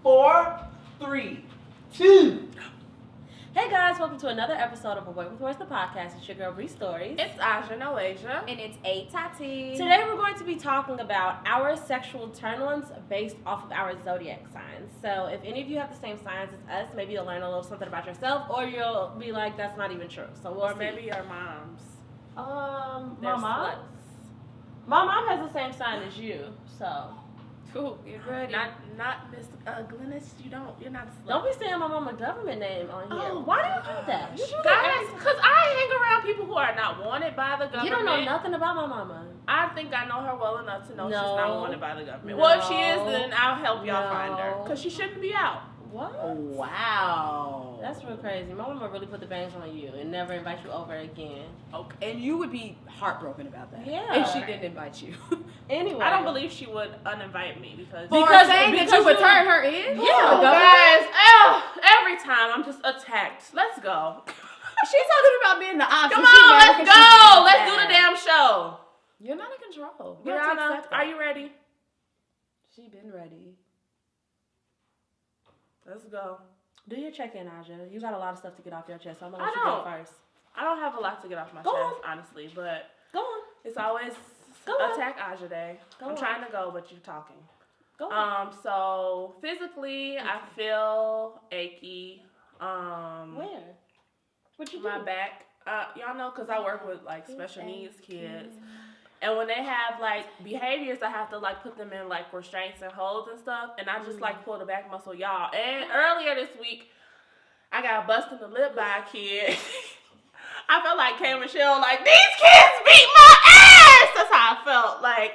4, 3, 2. Hey guys, welcome to another episode of Away with Words, the podcast. It's your girl Bree Stories. It's Aja Noasia. And it's A Tati. Today we're going to be talking about our sexual turn-ons based off of our zodiac signs. So if any of you have the same signs as us, maybe you'll learn a little something about yourself, or you'll be like, that's not even true. So we'll Or see. maybe your moms. My mom? My mom has the same sign as you, so. Cool. Get ready. Not Miss Glennis. You're not a slut. Don't be saying my mama's government name on here. Oh, Why do you do that? You do that Guys, every time. because I hang around people who are not wanted by the government. You don't know nothing about my mama. I think I know her well enough to know she's No. not wanted by the government. No. Well, if she is, then I'll help y'all find her. No. Because she shouldn't be out. What? Wow. That's real crazy. My mama really put the bangs on you and never invite you over again. Okay. And you would be heartbroken about that. Yeah. If she didn't invite you. Anyway. I don't believe she would uninvite me because saying that you would turn her in? Yeah, The guys. Every time I'm just attacked. Let's go. She's talking about being the option. Come on, let's go. Let's do the damn show. You're not in control. You have to Brianna, accept that. are you ready? She been ready. Let's go. Do your check-in, Aja. You got a lot of stuff to get off your chest, so I'm gonna I let you go don't. first. I don't have a lot to get off my Go chest, honestly, but Go on. it's always Go on. Attack Aja Day. Go I'm on. trying to go, but you're talking. Go on. So physically, I feel achy. Where? What you do? My back. Y'all know, because I work with like special needs kids. And when they have like behaviors, I have to like put them in like restraints and holds and stuff. And I just like pull the back muscle, y'all. And earlier this week, I got busted in the lip by a kid. I felt like K. Michelle, like, these kids beat my ass! That's how I felt. Like,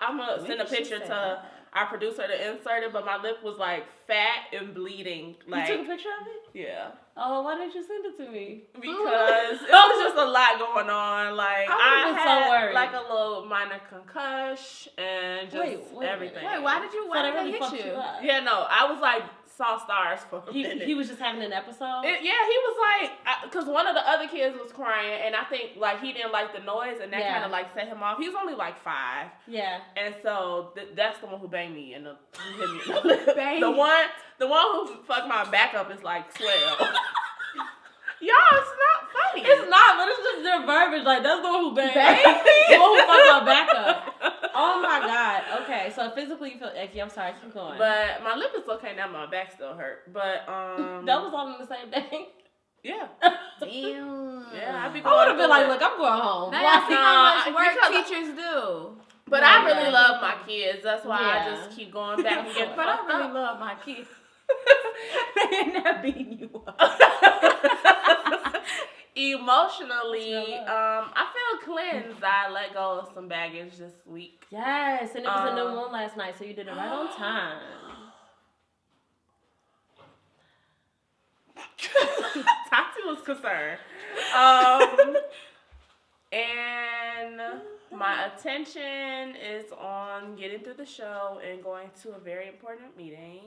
I'm going to send a picture to our producer to insert it, but my lip was like fat and bleeding. Like, You took a picture of it? yeah. Oh, why didn't you send it to me? Because it was just a lot going on. Like, I would've been so had worried. like a little minor concussion and just Wait, everything. Wait, why did So they they really hit fucked you? you up. Yeah, no, I was like, saw stars for a He minute. was just having an episode? Yeah, he was like, because one of the other kids was crying, and I think like he didn't like the noise, and that Yeah. kind of like set him off. He was only like 5, Yeah. and so that's the one who banged me and who hit me in the lip. Banged? The one who fucked my back up is like 12. Y'all, it's not funny. It's not, but it's just their verbiage. Like, that's the one who banged. Banged? The one who fucked my back up. Oh my God. Okay, so physically you feel icky. I'm sorry, keep going. But my lip is okay now. My back still hurt. But that was all in the same day. yeah, Damn. yeah. I'd be I going would have been through like, it. look, I'm going home. Now Why- y'all see how much Nah, work because- teachers do. But Yeah, I really yeah. love my kids. That's why Yeah. I just keep going back and get But I fucked really up. love my kids. They're not beating you up. Emotionally, I feel cleansed. I let go of some baggage this week. Yes, and it was a new moon last night, so you did it right on time. Tati was concerned. And my attention is on getting through the show and going to a very important meeting.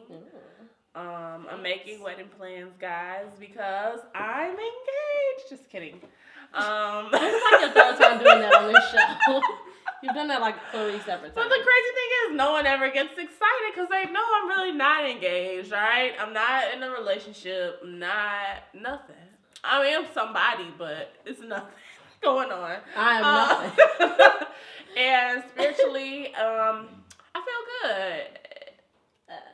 I'm making wedding plans, guys, because I'm engaged. Just kidding. It's like your third time doing that on this show. You've done that like 3 separate But times. the crazy thing is, no one ever gets excited because they know I'm really not engaged, all right? I'm not in a relationship. I'm not nothing. I mean, I'm somebody, but it's nothing going on. I am nothing. And spiritually, I feel good.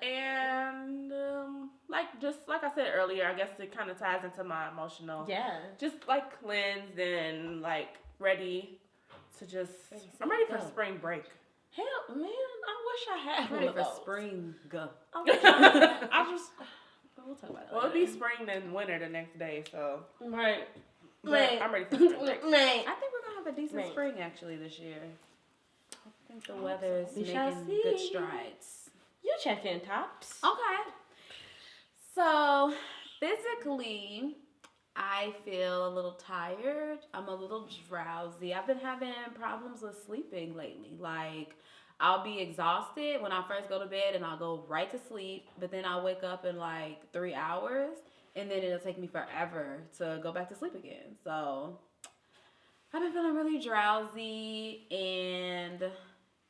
And like I said earlier, I guess it kind of ties into my emotional. Yeah. Just like cleansed and like ready to just. I'm ready for spring break. Hell, man, I wish I had Ready one for of those. spring go. I just. We'll talk about it. Well, it'll be spring then winter the next day, so. Right. But I'm ready for spring break. I think we're gonna have a decent Right. spring actually this year. I think the weather is We shall making good see. strides. You check in, Tops. Okay. So physically, I feel a little tired. I'm a little drowsy. I've been having problems with sleeping lately. Like, I'll be exhausted when I first go to bed and I'll go right to sleep, but then I'll wake up in like 3 hours and then it'll take me forever to go back to sleep again. So I've been feeling really drowsy, and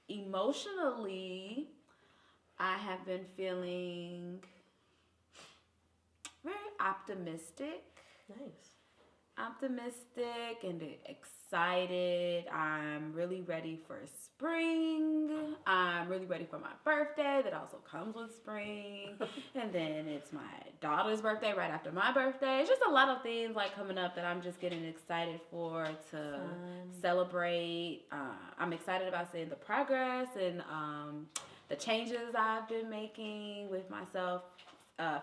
emotionally, I have been feeling very optimistic. Nice. Optimistic and excited. I'm really ready for spring. I'm really ready for my birthday that also comes with spring. And then it's my daughter's birthday right after my birthday. It's just a lot of things like coming up that I'm just getting excited for to celebrate. I'm excited about seeing the progress and the changes I've been making with myself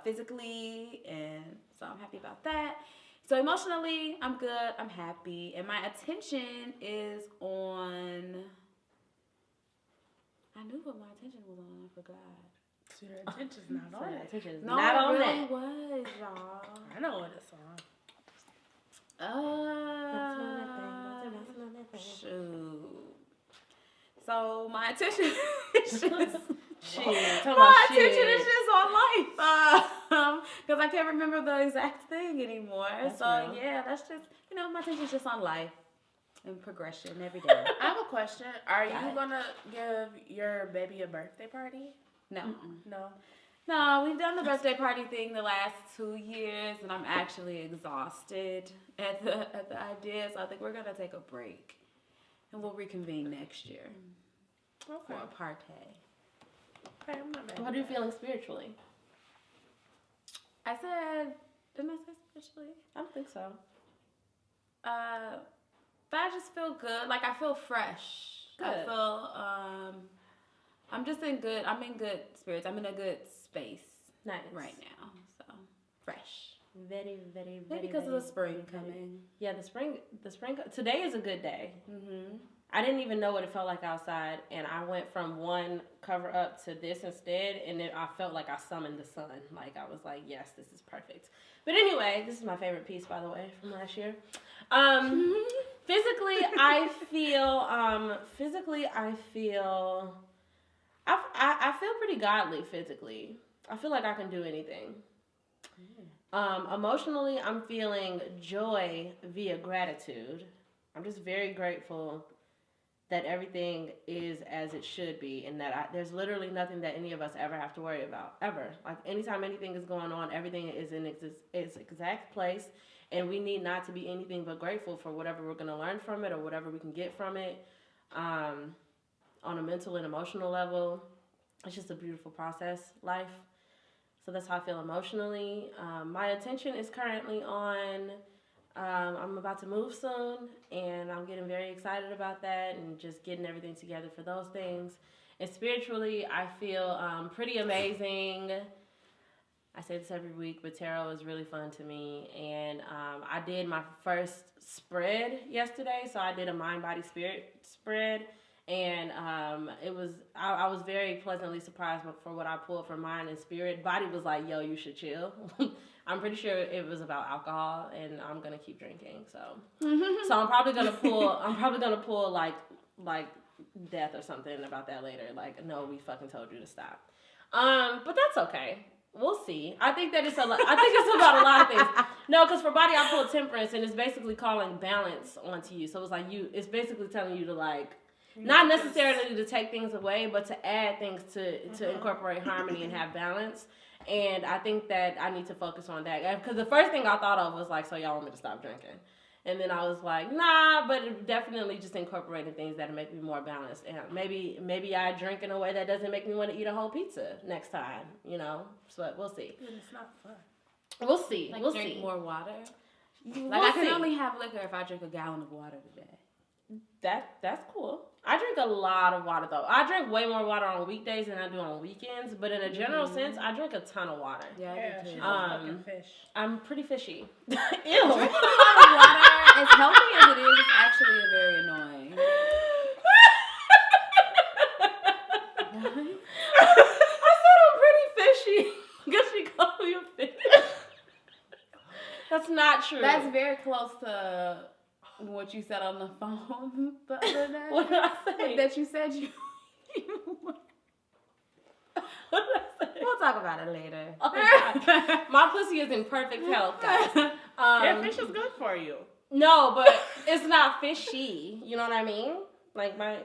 physically, and so I'm happy about that. So emotionally, I'm good. I'm happy. And my attention is on... I knew what my attention was on. I forgot. So your attention's not on it. Attention's No, not on it really that. was, y'all. I know what it's on. Shoot. So my attention is just... My attention is just on life. Because I can't remember the exact thing anymore. That's so, real. yeah, that's just, my attention's just on life and progression every day. I have a question. Are Got you it. gonna give your baby a birthday party? No. No. No, we've done the birthday party thing the last 2 years, and I'm actually exhausted at the idea. So I think we're gonna take a break, and we'll reconvene next year for Okay. a party. Okay, I'm not mad. What are you feeling spiritually? I said, didn't I say spiritually? I don't think so. But I just feel good. Like I feel fresh. I Good. feel I'm in good spirits. I'm in a good space Nice. right now. So fresh. Very, very, very. Maybe because of the very, spring very, coming. Yeah, the spring. Today is a good day. Mm-hmm. I didn't even know what it felt like outside, and I went from one cover up to this instead, and then I felt like I summoned the sun. Like I was like, yes, this is perfect. But anyway, this is my favorite piece, by the way, from last year. Physically, I feel. I feel pretty godly physically. I feel like I can do anything. Emotionally, I'm feeling joy via gratitude. I'm just very grateful that everything is as it should be, and that there's literally nothing that any of us ever have to worry about, ever. Like, anytime anything is going on, everything is in its exact place, and we need not to be anything but grateful for whatever we're going to learn from it or whatever we can get from it. On a mental and emotional level, it's just a beautiful process, life. So that's how I feel emotionally. My attention is currently on... I'm about to move soon, and I'm getting very excited about that and just getting everything together for those things. And spiritually, I feel pretty amazing. I say this every week, but tarot is really fun to me. And I did my first spread yesterday, so I did a mind, body, spirit spread. And I was very pleasantly surprised for what I pulled for mind and spirit. Body was like, yo, you should chill. I'm pretty sure it was about alcohol, and I'm gonna keep drinking. So I'm probably gonna pull like death or something about that later. Like, no, we fucking told you to stop. But that's okay. We'll see. I think it's about a lot of things. No, because for body I pulled temperance, and it's basically calling balance onto you. So it's basically telling you to like. Not necessarily to take things away, but to add things to incorporate harmony and have balance. And I think that I need to focus on that. Because the first thing I thought of was like, so y'all want me to stop drinking? And then I was like, nah, but definitely just incorporating things that make me more balanced. And maybe I drink in a way that doesn't make me want to eat a whole pizza next time, So we'll see. And it's not fun. We'll see. Like we'll drink see. more water. We'll I can see. only have liquor if I drink a gallon of water a day. That's cool. I drink a lot of water though. I drink way more water on weekdays than I do on weekends. But in a general sense, I drink a ton of water. Yeah, I do She's too. a fucking fish. I'm pretty fishy. Ew. Drinking a lot of water, as healthy as it is, it's actually very annoying. I said I'm pretty fishy. Guess she called me a fish. That's not true. That's very close to what you said on the phone the other day. What did I say? That you said you What did I say? We'll talk about it later. Oh, God. My pussy is in perfect health, guys. Yeah, fish is good for you. No, but it's not fishy. You know what I mean? Like my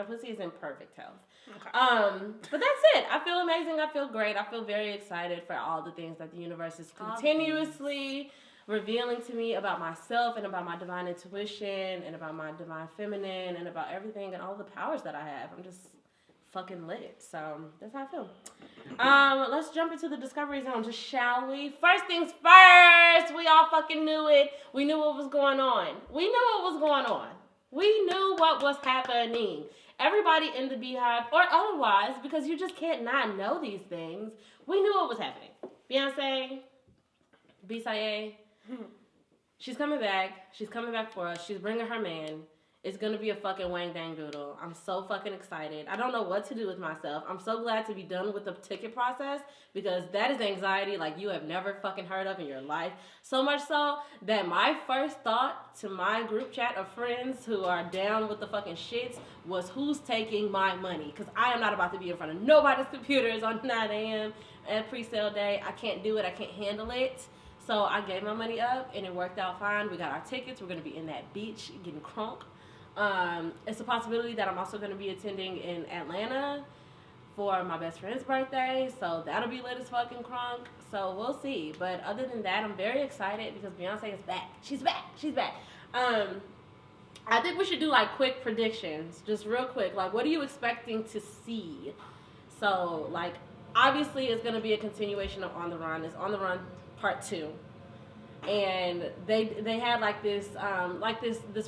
pussy is in perfect health. Okay. But that's it. I feel amazing. I feel great. I feel very excited for all the things that the universe is continuously revealing to me about myself and about my divine intuition and about my divine feminine and about everything and all the powers that I have. I'm just fucking lit. So that's how I feel. Let's jump into the discovery zone, just shall we? First things first. We all fucking knew it. We knew what was going on. We knew what was happening. Everybody in the Beehive, or otherwise, because you just can't not know these things, we knew what was happening. Beyonce, B-Saye, she's coming back. She's coming back for us. She's bringing her man. It's going to be a fucking wang dang doodle. I'm so fucking excited. I don't know what to do with myself. I'm so glad to be done with the ticket process because that is anxiety like you have never fucking heard of in your life. So much so that my first thought to my group chat of friends who are down with the fucking shits was who's taking my money? Because I am not about to be in front of nobody's computers on 9 a.m. at pre-sale day. I can't do it. I can't handle it. So I gave my money up and it worked out fine. We got our tickets. We're going to be in that beach getting crunk. It's a possibility that I'm also going to be attending in Atlanta for my best friend's birthday, so that'll be lit as fucking crunk, so we'll see. But other than that, I'm very excited because Beyonce is back. She's back. I think we should do like quick predictions, just real quick. Like, what are you expecting to see? So, like, obviously it's going to be a continuation of On the Run. It's On the Run Part 2. And they had like this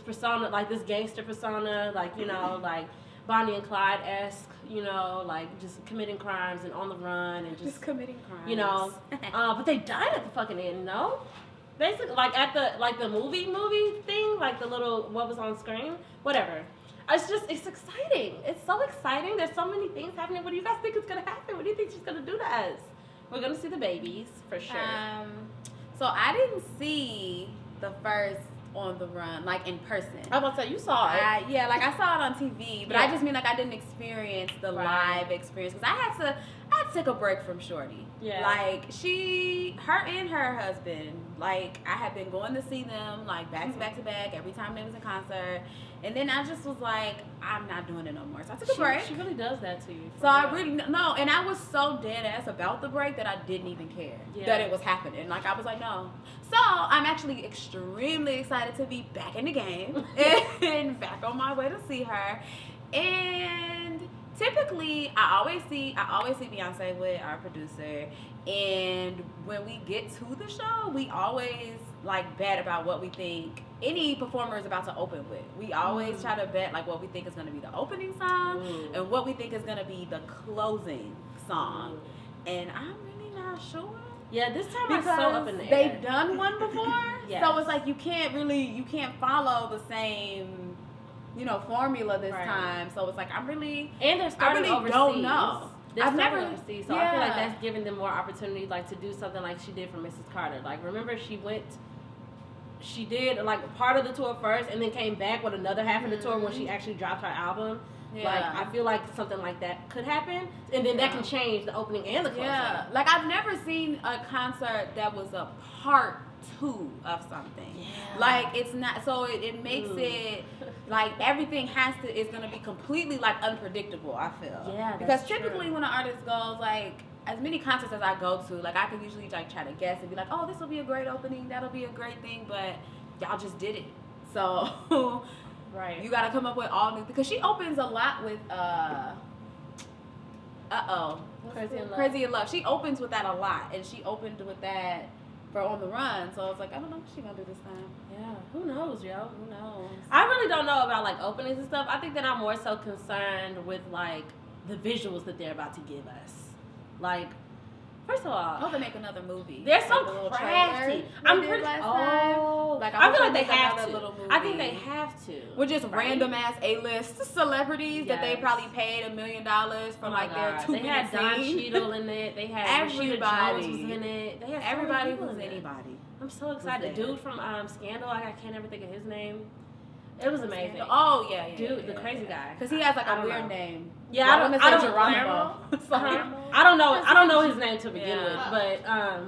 persona, like this gangster persona, like, you know, like Bonnie and Clyde-esque, you know, like just committing crimes and on the run and just committing crimes, you know. But they died at the fucking end, no? Basically, like at the movie thing, like the little what was on screen, whatever. It's exciting. It's so exciting. There's so many things happening. What do you guys think is gonna happen? What do you think she's gonna do to us? We're gonna see the babies for sure. So I didn't see the first On the Run, like in person. I was about to say, you saw it. I saw it on TV, but I just mean like I didn't experience the live experience because I had to take a break from Shorty. Yeah. Like her and her husband, like I had been going to see them like back to back every time they was in concert. And then I just was like, I'm not doing it no more. So I took a break. She really does that to you. So I really, no, and I was so dead ass about the break that I didn't even care that it was happening. Like, I was like, no. So I'm actually extremely excited to be back in the game and back on my way to see her. And typically, I always see Beyonce with our producer. And when we get to the show, we always like bet about what we think any performer is about to open with. We always try to bet like what we think is going to be the opening song and what we think is going to be the closing song. And I'm really not sure. Yeah, this time because I'm so up in the air. They've done one before, so it's like you can't follow the same, you know, formula this time. So it's like and they're starting overseas. Don't know. I've never overseas, so I feel like that's giving them more opportunity, like to do something like she did for Mrs. Carter. Like, remember she did like part of the tour first, and then came back with another half of the tour when she actually dropped her album. Yeah. Like, I feel like something like that could happen, and then that can change the opening and the closing. Yeah, like I've never seen a concert that was a part 2 of something. Yeah. Like it's not, so it makes it like everything is gonna be completely like unpredictable. I feel. Yeah, because typically when an artist goes like as many concerts as I go to, like I can usually like try to guess and be like, oh, this will be a great opening, that'll be a great thing, but y'all just did it, so. Right. You gotta come up with all new, because she opens a lot with Crazy in Love. She opens with that a lot, and she opened with that for On the Run. So I was like, I don't know what she's gonna do this time. Yeah, who knows, yo? Who knows? I really don't know about like openings and stuff. I think that I'm more so concerned with like the visuals that they're about to give us. Like, first of all, I hope they make another movie. They're so crafty. I'm pretty. Like I feel like they have to. Movie. I think they have to. With just random ass A-list celebrities that they probably paid $1 million for their 2 minutes. They had Don Cheadle in it. They had everybody Jones was in it. They had everybody who's anybody. I'm so excited. The dude from Scandal. I can't ever think of his name. It was amazing. Oh yeah, dude, the crazy guy. Because he has like a weird name. Yeah, I don't know. I don't know his name to begin with, but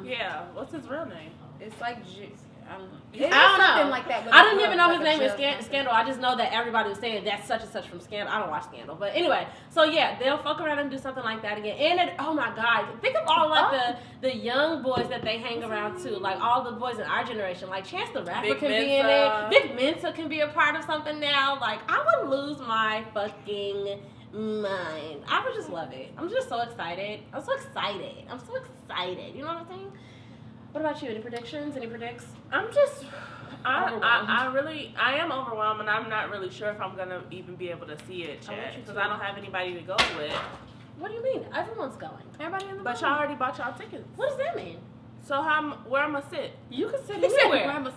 yeah. What's his real name? It's like I don't know. I don't know. Something like that. I didn't even know his name is Scandal. I just know that everybody was saying that's such and such from Scandal. I don't watch Scandal, but anyway. So yeah, they'll fuck around and do something like that again. And it, oh my God, think of all like the young boys that they hang around too. Like all the boys in our generation. Like Chance the Rapper can be in it. Vic Mensa can be a part of something now. Like I would lose my fucking mind. I would just love it. I'm just so excited. I'm so excited. You know what I'm saying? What about you? Any predictions? Any predicts? I am overwhelmed, and I'm not really sure if I'm gonna even be able to see it yet because I don't have anybody to go with. What do you mean? Everyone's going. Everybody in the But y'all already bought y'all tickets. What does that mean? So where I'm gonna sit? You can sit anywhere.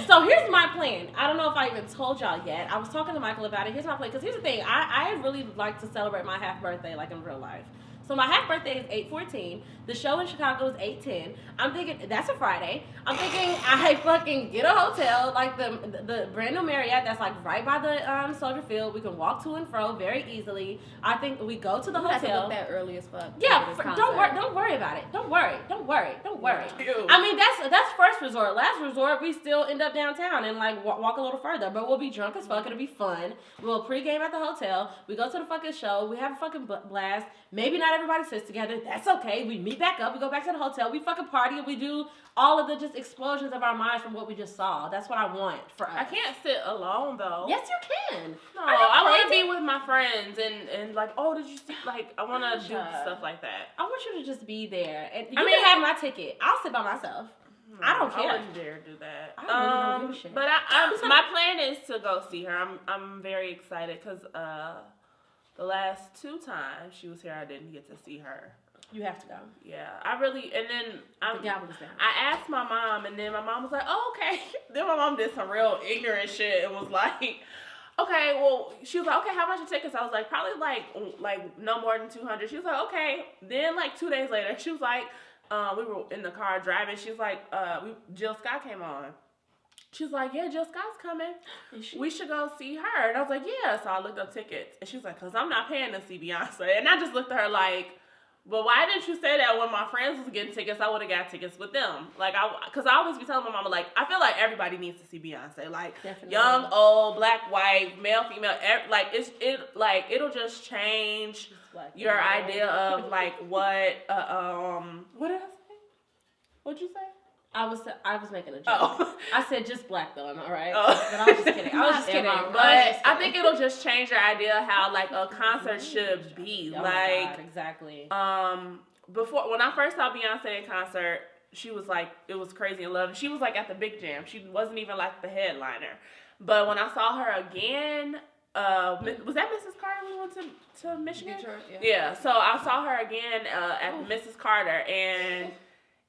So here's my plan. I don't know if I even told y'all yet. I was talking to Michael about it. Here's my plan. Because here's the thing. I really like to celebrate my half birthday like in real life. So my half birthday is 8/14. The show in Chicago is 8/10. I'm thinking that's a Friday. I'm thinking I fucking get a hotel like the brand new Marriott that's like right by the Soldier Field. We can walk to and fro very easily. I think we go to the hotel. Have to book that early as fuck. Yeah, don't worry about it. Don't worry. Ew. I mean that's first resort. Last resort we still end up downtown and like walk a little further. But we'll be drunk as fuck. It'll be fun. We'll pregame at the hotel. We go to the fucking show. We have a fucking blast. Maybe not everybody sits together. That's okay. We meet back up. We go back to the hotel. We fucking party. And we do all of the just explosions of our minds from what we just saw. That's what I want for us. I can't sit alone though. Yes, you can. No, I want to be with my friends and like, oh, did you see? Like, I want to do stuff like that. I want you to just be there. And you can have my ticket. I'll sit by myself. I don't care. I wouldn't dare do that. I really don't give a shit. But my plan is to go see her. I'm very excited because the last 2 times she was here, I didn't get to see her. You have to go. Yeah, I really, and then the gavel is down. I asked my mom, and then my mom was like, oh, okay. Then my mom did some real ignorant shit. It was like, okay, well, she was like, okay, how much are tickets? I was like, probably like no more than 200. She was like, okay. Then like 2 days later, she was like, we were in the car driving. She was like, Jill Scott came on. She was like, yeah, Jill Scott's coming. We should go see her. And I was like, yeah. So I looked up tickets. And she was like, because I'm not paying to see Beyonce. And I just looked at her like, well, why didn't you say that when my friends was getting tickets? I would have got tickets with them. Like, because I always be telling my mama, like, I feel like everybody needs to see Beyonce. Like, definitely. Young, old, black, white, male, female. It'll just change your idea of, like, what did I say? What'd you say? I was making a joke. Oh. I said just black though, am I right? Oh. But I was just kidding. But I think it'll just change your idea how like a concert should be. Oh like my God, exactly. Before when I first saw Beyonce in concert, she was like it was Crazy in Love. She was like at the big jam. She wasn't even like the headliner. But when I saw her again, was that Mrs. Carter we went to Michigan? Detroit, yeah. So I saw her again at Mrs. Carter and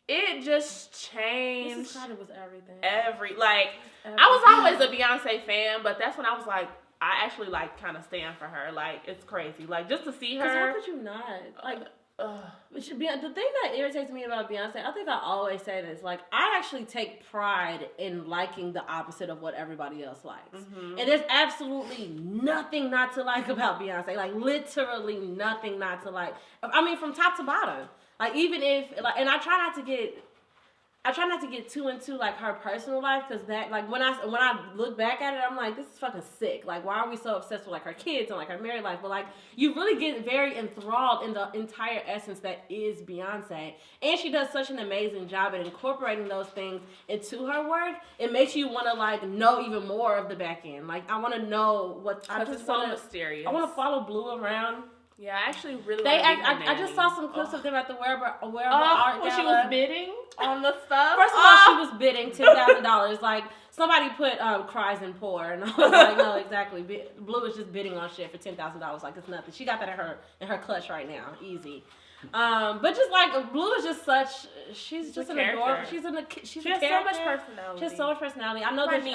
it just changed. Mrs. Carter was everything. Everything. I was always a Beyonce fan, but that's when I was like, I actually like kind of stand for her. Like, it's crazy. Like, just to see her. How could you not? Like, the thing that irritates me about Beyonce, I think I always say this. Like, I actually take pride in liking the opposite of what everybody else likes. Mm-hmm. And there's absolutely nothing not to like about Beyonce. Like, literally nothing not to like. I mean, from top to bottom. Like even if like, and I try not to get too into like her personal life because that like when I look back at it, I'm like, this is fucking sick. Like, why are we so obsessed with like her kids and like her married life? But like, you really get very enthralled in the entire essence that is Beyonce, and she does such an amazing job at incorporating those things into her work. It makes you want to like know even more of the back end. Like, I want to know what I just so mysterious. I want to follow Blue around. Yeah, I actually really. I just saw some clips of them at the wearable art gala. When she was bidding on the stuff. First of all, she was bidding $10,000. Like somebody put cries and poor, and I was like, no, exactly. Blue is just bidding on shit for $10,000. Like it's nothing. She got that in her clutch right now, easy. But just like Blue is just such. She's just an adorable. She has so much personality. She has so much personality. I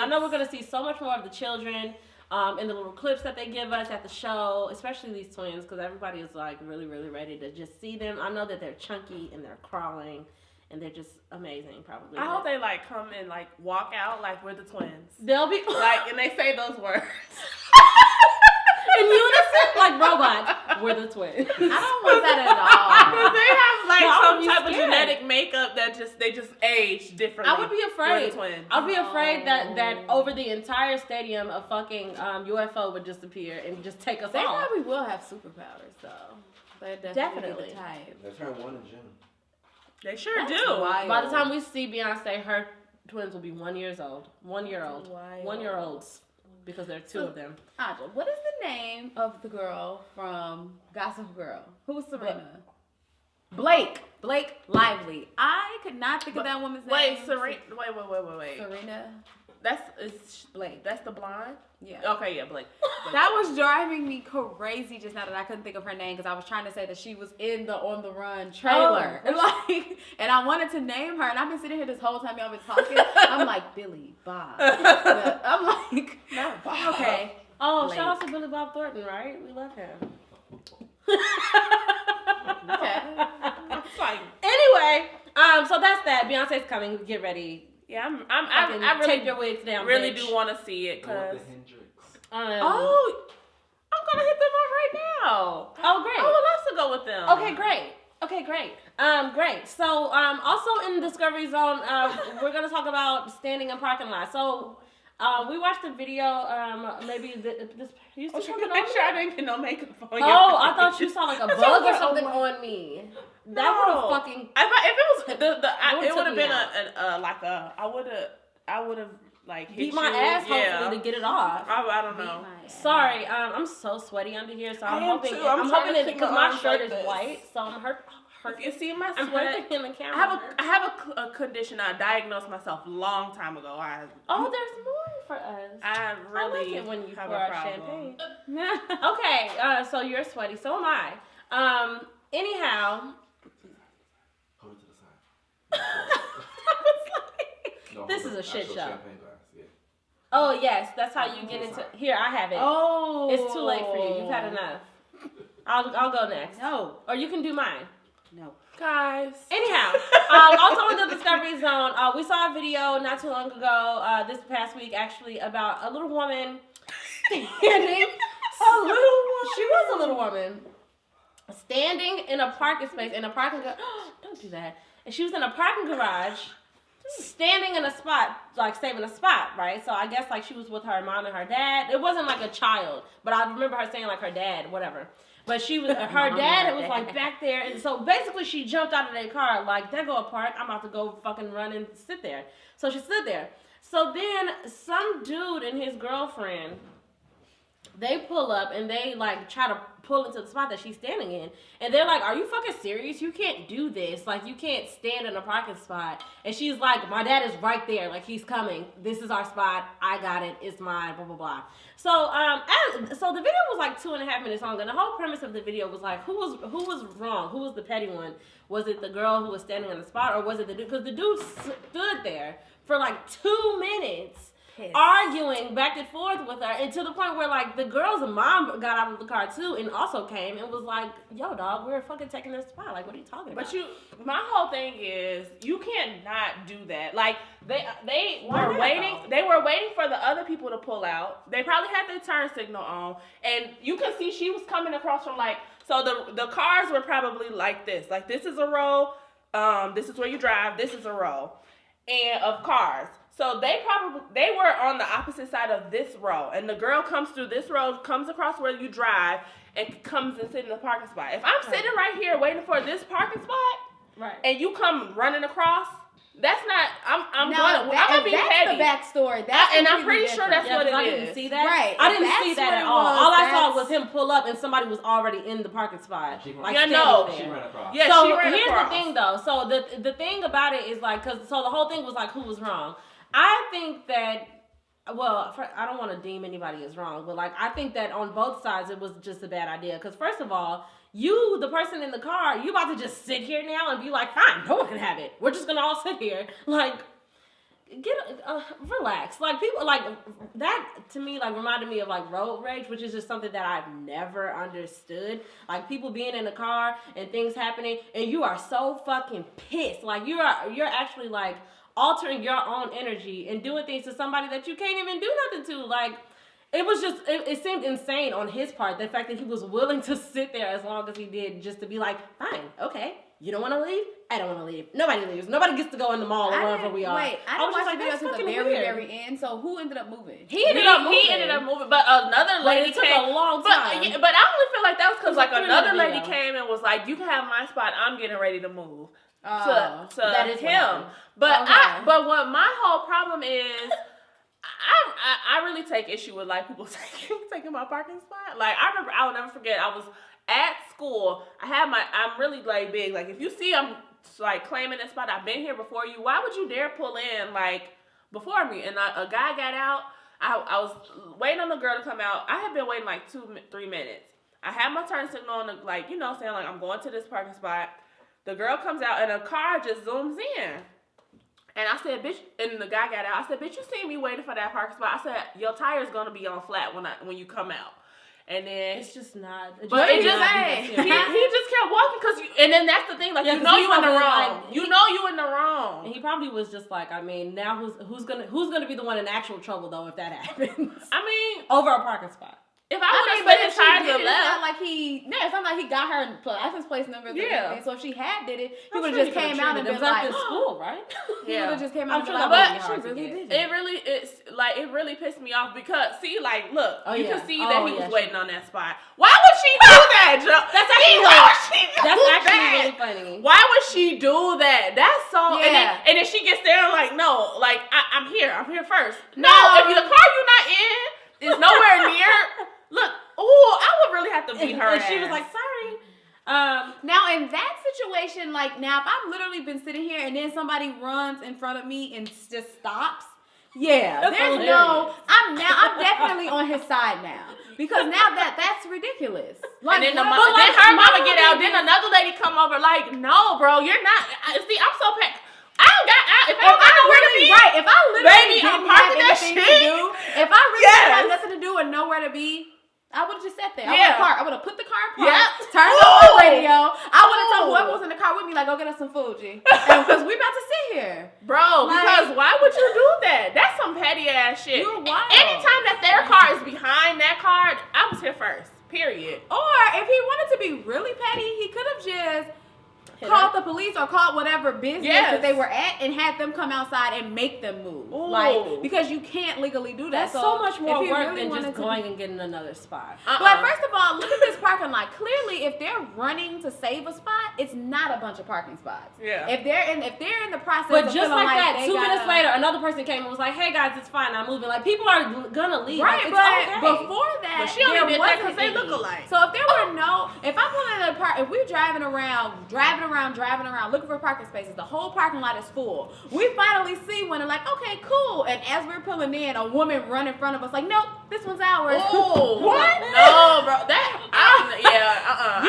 know we're gonna see so much more of the children. In the little clips that they give us at the show, especially these twins, because everybody is like really, really ready to just see them. I know that they're chunky and they're crawling, and they're just amazing. Probably. I hope they like come and like walk out like we're the twins. They'll be like, and they say those words in unison, like robots. We're the twins. I don't want that at all. They have like some type of genetic makeup that they just aged differently. I would be afraid. For the twins. I'd be afraid that over the entire stadium a fucking UFO would disappear and just take us They all. probably will have superpowers though. They're definitely the type. They turn 1 in June. They sure That's do. wild. By the time we see Beyonce, her twins will be 1 year old. 1 year old. Wild. 1 year olds. Because there are two of them. Aja, what is the name of the girl from Gossip Girl? Who's Serena? Blake Lively. I could not think of that woman's name. Wait, Serena. Wait. Serena. That's Blake. That's the blonde. Yeah. Okay, yeah, Blake. That was driving me crazy just now that I couldn't think of her name because I was trying to say that she was in the On the Run trailer. And I wanted to name her, and I've been sitting here this whole time y'all been talking. I'm like, Billy Bob. I'm like, Not Bob. okay. Oh, Blake. shout out to Billy Bob Thornton, right? We love him. Okay. It's like, Anyway, so that's that. Beyonce's coming. Get ready. yeah, Fucking I really take your wigs down. really bitch. do want to see it I want because the Hendrix. oh, I'm gonna hit them up right now. Oh, great. I would love to go with them. Okay, great. Great. So, also in Discovery Zone, we're gonna talk about standing in parking lots. So, we watched a video. Maybe this used I to was trying come to make sure I didn't get no makeup on. Oh, I thought you saw like a That's bug or okay. something on me. That would have fucking. If it was would've it would have took me been I would have like hit beat my you. ass Yeah. hopefully to get it off. I don't know. Sorry, I'm so sweaty under here, so I'm I am hoping. too. I'm I'm trying hoping to it keep because my my arms shirt like is this. white, so I'm hurt. If you see my I'm sweat, hurting in the camera. I have a condition I diagnosed myself a long time ago. Oh, there's more for us. I really I like it when you have pour a out problem. champagne. Okay, so you're sweaty, so am I. Anyhow, Hold it to the side. No, This hold is the a shit actual show. champagne glass, yeah. oh yes, that's how you get into. Here, I have it. Oh. It's too late for you. You've had enough. I'll go next. No. Or you can do mine. No. Guys. Anyhow, also in the Discovery Zone, we saw a video not too long ago, this past week actually, about a little woman standing. She was a little woman standing in a parking space in a parking garage. Don't do that. And she was in a parking garage, standing in a spot, like saving a spot, right? So I guess like she was with her mom and her dad. It wasn't like a child, but I remember her saying like her dad, whatever. But she was her dad. It was like back there, and so basically she jumped out of their car like, "There go a park. I'm about to go fucking run and sit there." So she stood there. So then some dude and his girlfriend, they pull up and they like try to pull into the spot that she's standing in, and they're like, "Are you fucking serious? You can't do this. Like, you can't stand in a parking spot." And she's like, "My dad is right there. Like, he's coming. This is our spot. I got it. It's mine. Blah blah blah." So so the video was like 2.5 minutes long, and the whole premise of the video was like, who was wrong? Who was the petty one? Was it the girl who was standing on the spot, or was it the dude? Because the dude stood there for like 2 minutes. Arguing back and forth with her, and to the point where like the girl's mom got out of the car too and also came and was like, "Yo, dog, we're fucking taking this spot. Like, what are you talking about?" But my whole thing is you can't not do that. Like they Why were not, waiting. though? They were waiting for the other people to pull out. They probably had their turn signal on, and you can see she was coming across from like. So the cars were probably like this. Like, this is a row. This is where you drive. This is a row, and of cars. So they were on the opposite side of this row, and the girl comes through this row, comes across where you drive, and comes and sits in the parking spot. If I'm sitting right here waiting for this parking spot, right, and you come running across, that's not. I'm No, gonna be that's petty. the backstory. And I'm pretty sure that's yeah, what it I is. didn't see that. Right. I didn't If see that's that what at it all. was, All I saw that's- was him pull up, and somebody was already in the parking spot. She ran- Like, Yeah, standing no. there. She ran across. Yeah, So she ran here's across. the thing, though. So the thing about it is like, so the whole thing was like, who was wrong? I think that, well, I don't want to deem anybody as wrong, but like, I think that on both sides it was just a bad idea. Because first of all, you, the person in the car, you about to just sit here now and be like, fine, no one can have it. We're just gonna all sit here. Like, relax. Like, people like that to me like reminded me of like road rage, which is just something that I've never understood. Like, people being in the car and things happening, and you are so fucking pissed. Like, you're actually like altering your own energy and doing things to somebody that you can't even do nothing to. Like, it was just, it seemed insane on his part, the fact that he was willing to sit there as long as he did just to be like, fine, okay, You don't want to leave? I don't want to leave. Nobody leaves. Nobody gets to go in the mall or wherever we are. Wait, I didn't was watch just the video that's to the fucking very, weird. very end. So who ended up moving? He ended up moving. But another lady it took came. a long But time. but I only feel like that was because It was like a another 3-minute lady video. came and was like, "You can have my spot. I'm getting ready to move." Oh, to that is what him. happened. But Okay. but what my whole problem is, I really take issue with like people taking my parking spot. Like I remember, I will never forget. I was at school. I'm really like big. Like if you see I'm like claiming this spot, I've been here before you. Why would you dare pull in like before me? And a guy got out. I was waiting on the girl to come out. I had been waiting like 2-3 minutes. I had my turn signal on, like, you know, saying like I'm going to this parking spot. The girl comes out and a car just zooms in. And I said, bitch, and the guy got out. I said, bitch, you see me waiting for that parking spot. I said, your tire's gonna be on flat when you come out. And then It's just not. but it just he he just kept walking and then that's the thing, like you know you in the wrong. You know you in the wrong. And he probably was just like, I mean, now who's gonna be the one in actual trouble though if that happens? I mean, Over a parking spot. if I would have but spent if his she tires did and it, it's left. not like he got her license plate number. Yeah. So if she had did it, he I'm would sure have just he could've came out and treated been it. It was like, after school, right? he would have just came I'm out and sure been that like, would be hard to get. It really pissed me off because see, like, look, Oh, you yeah. can see that Oh, he was yeah, waiting on that spot. Why would she do that, Joe? That's actually why would she do That's actually that? really funny. Why would she do that? That's so. Yeah. And then she gets there and like, no, like I'm here first. No, No. if the car you're not in is nowhere near. Look, I would really have to beat her. And she was ass. like, sorry. Now in that situation, like now if I've literally been sitting here and then somebody runs in front of me and just stops, yeah, That's there's hilarious. no. I'm definitely on his side now because now that's ridiculous. Like, And then, what? then her mama get out. Then another lady come over like, no, bro, you're not. See, I'm so packed. I don't got. If I don't know where to be, right, if I literally baby, didn't I'm have parking that anything to shit. do, if I really didn't have Yes. nothing to do and nowhere to be, I would have just sat there. Yeah. I would have put the car in park, Yep. turned on the radio. I would have told Ooh. whoever was in the car with me, like, go get us some food, G. Because we about to sit here. bro. Like- Because why would you do that? That's some petty ass shit. You're wild. Anytime that their car is behind that car, I was here first. Period. Or if he wanted to be really petty, he could have just called the police or called whatever business Yes. that they were at and had them come outside and make them move. Ooh. Like, because you can't legally do that. That's so much more if he work really than wanted just to going and getting another spot. But first of all, look at this parking lot. Clearly, if they're running to save a spot, it's not a bunch of parking spots. Yeah. If they're in the process But of just feeling like that, they 2 minutes gotta- later, another person came and was like, "Hey guys, it's fine. I'm moving." Like people are gonna leave. Right, like, but it's okay. before that, But she only there did that wasn't 'cause they any. look alike. So if there were if I'm pulling in a park, if we're driving around, looking for parking spaces, the whole parking lot is full. We finally see one and like, okay, cool. And as we're pulling in, a woman run in front of us like, nope, this one's ours. Oh, What? No, bro. You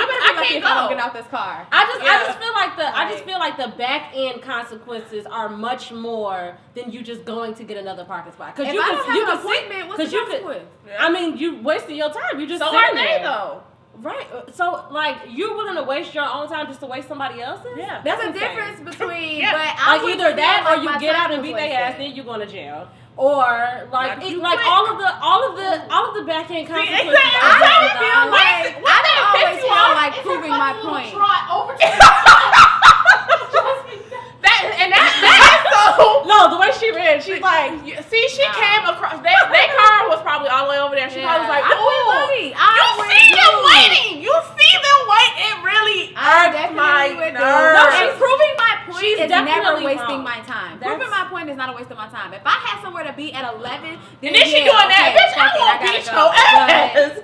better be I lucky can't if I don't go. get out this car. I Yeah. just feel like the back end consequences are much more than you just going to get another parking spot. Because If you I can don't have you an can appointment, what's because the you could. consequence? I mean, you wasting your time. You just So sitting are they there. though? Right. So like you're willing to waste your own time just to waste somebody else's? Yeah. There's a insane. difference between, Yeah. but I Like wouldn't either feel that or like you my get time out and was beat their ass, wasted. then you're going to jail. Or like Not if you like quit. all of the back end consequences. exactly. are I just feel not- like I that don't always piss you feel off? like proving my point. That's so. No, the way she read, she's like, See, she came across. That car was probably all the way over there. She probably was like, I went "Ooh, buddy. you see them waiting. You see them wait. It really I irks my definitely would do. nerves." No, and proving my point She's is never definitely wasting wrong. my time. That's- Proving my point is not a waste of my time. If I had somewhere to be at 11, And then she doing that, bitch. I won't beat your ass.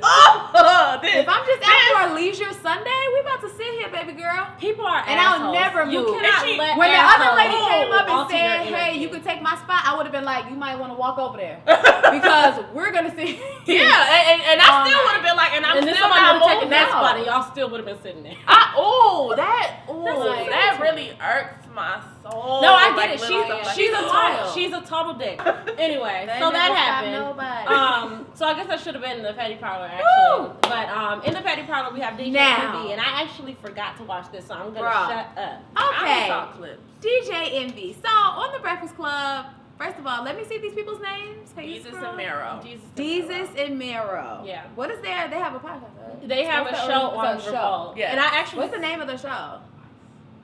If I'm just out for a leisure Sunday, we about to sit here, baby girl. people are And I'll assholes. never You move. cannot And she- let When the other assholes lady came up and alter your said, "Hey, energy. you could take my spot," I would have been like, "You might want to walk over there because we're gonna see." Yeah, and I still would have been like, and I'm And then still somebody not would have taken moving. that spot and y'all still would have been sitting there. That That's really irks my soul. No, I get Like, it. little stuff like She's a that. total. She's a total dick. Anyway, so that happened. Nobody. So I guess I should have been in the petty parlor actually. But in the petty parlor we have DJ Now. Envy, and I actually forgot to watch this, so I'm gonna Bruh. shut up. Okay. I saw clips. DJ Envy. So on the Breakfast Club, first of all, let me see these people's names. Can you Jesus scroll? and Mero. Jesus and Mero. Yeah. What is their? They have a podcast. Right? They have What's a the- show it's on a show. Revolt. Yeah. And I actually What's the name of the show?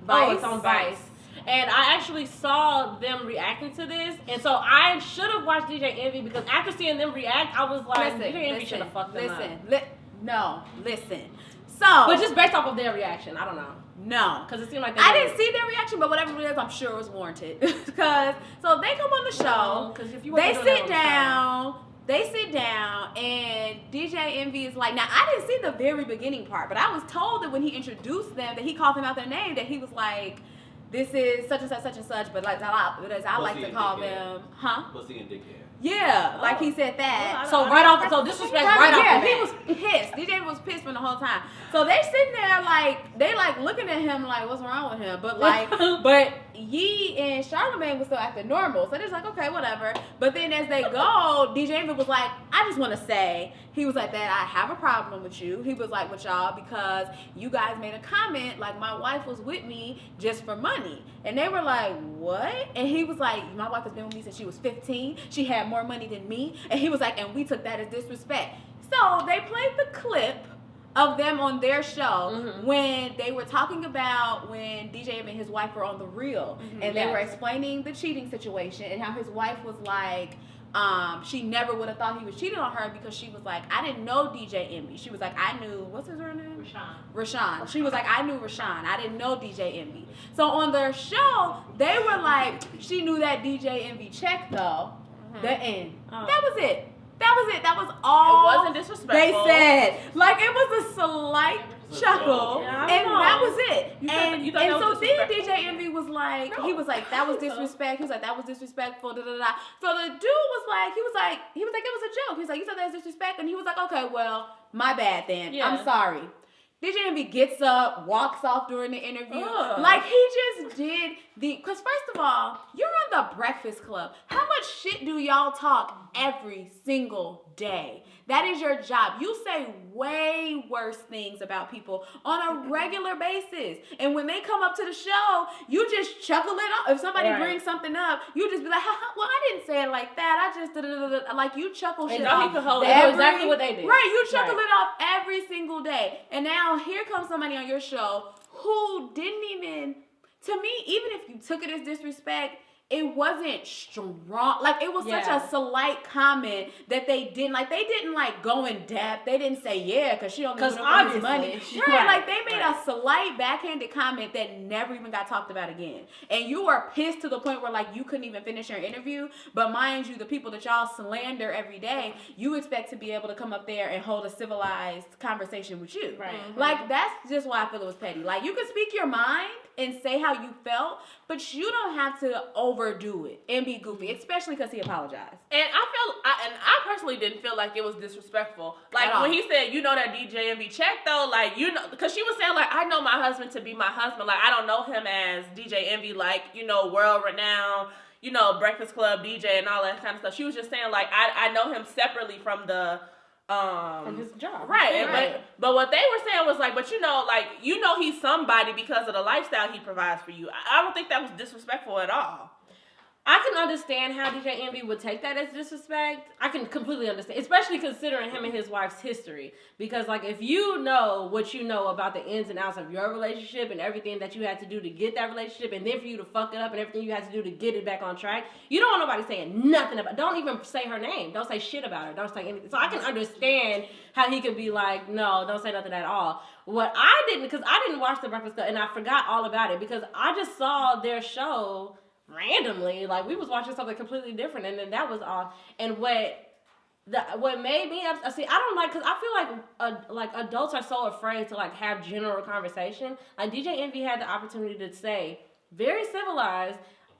Vice. It's on Vice. And I actually saw them reacting to this, and so I should have watched DJ Envy because after seeing them react, I was like, DJ Envy should have fucked them up. Listen. So, but just based off of their reaction, I don't know. No, because it seemed like I didn't see their reaction, but whatever it is, I'm sure it was warranted. Because so they come on the show, they sit down, and DJ Envy is like, now I didn't see the very beginning part, but I was told that when he introduced them, that he called them out their name, that he was like, this is such and such, but like I like to call them, Pussy and dickhead. Yeah, like he said that. So disrespect right off. Yeah, he was pissed. DJ was pissed from the whole time. So they sitting there they looking at him like, what's wrong with him? But but Yee and Charlamagne was still acting normal. So they're just like, okay, whatever. But then as they go, DJ Envy was like, I just want to say, he was like that I have a problem with you. He was like with y'all because you guys made a comment like my wife was with me just for money. And they were like, what? And he was like, my wife has been with me since she was 15. She had more money than me. And he was like, and we took that as disrespect. So they played the clip of them on their show when they were talking about when DJ and his wife were on The Real. And they were explaining the cheating situation and how his wife was like, she never would have thought he was cheating on her because she was like, I didn't know DJ Envy. She was like, I knew, what's his real name? Rashawn. She was like, I knew Rashawn. I didn't know DJ Envy. So on their show, they were like, she knew that DJ Envy check though. The end. That was it. That was all. It wasn't disrespectful. They said. Like, it was a slight chuckle. And that was it. And so then DJ Envy was like, he was like, that was disrespect. He was like, that was disrespectful. Da, da, da. So the dude was like, it was a joke. He was like, you said that was disrespect. And he was like, okay, well, my bad then. Yeah. I'm sorry. DJ Envy gets up, walks off during the interview. Like, he just did because first of all, you're on the Breakfast Club. How much shit do y'all talk every single day? That is your job. You say way worse things about people on a regular basis. And when they come up to the show, you just chuckle it up. If somebody brings something up, you just be like, well, I didn't say it like that. I just like you chuckle shit off. That's exactly what they did. Right, you chuckle it off every single day. And now here comes somebody on your show who didn't even, to me, even if you took it as disrespect, it wasn't strong. Like, it was such a slight comment that they didn't go in depth. They didn't say, because she only loses money. Right, like, they made a slight backhanded comment that never even got talked about again. And you were pissed to the point where, like, you couldn't even finish your interview. But mind you, the people that y'all slander every day, you expect to be able to come up there and hold a civilized conversation with you. Right. Like, that's just why I feel it was petty. Like, you can speak your mind and say how you felt, but you don't have to overdo it and be goofy, especially because he apologized. And I personally didn't feel like it was disrespectful. Like, when he said, you know that DJ Envy checked though, like, you know, because she was saying, like, I know my husband to be my husband. Like, I don't know him as DJ Envy, like, you know, world renowned, you know, Breakfast Club DJ and all that kind of stuff. She was just saying, like, I know him separately from the from his job. Right. But what they were saying was like, but you know, like, you know he's somebody because of the lifestyle he provides for you. I don't think that was disrespectful at all. I can understand how DJ Envy would take that as disrespect. I can completely understand, especially considering him and his wife's history. Because, like, if you know what you know about the ins and outs of your relationship and everything that you had to do to get that relationship, and then for you to fuck it up and everything you had to do to get it back on track, you don't want nobody saying nothing about it. Don't even say her name. Don't say shit about her. Don't say anything. So I can understand how he could be like, no, don't say nothing at all. What I didn't, because I didn't watch The Breakfast Club, and I forgot all about it, because I just saw their show randomly. Like, we was watching something completely different, and then that was all. And what made me upset, see, I don't like, because I feel like adults are so afraid to, like, have general conversation. Like, DJ Envy had the opportunity to say, very civilized,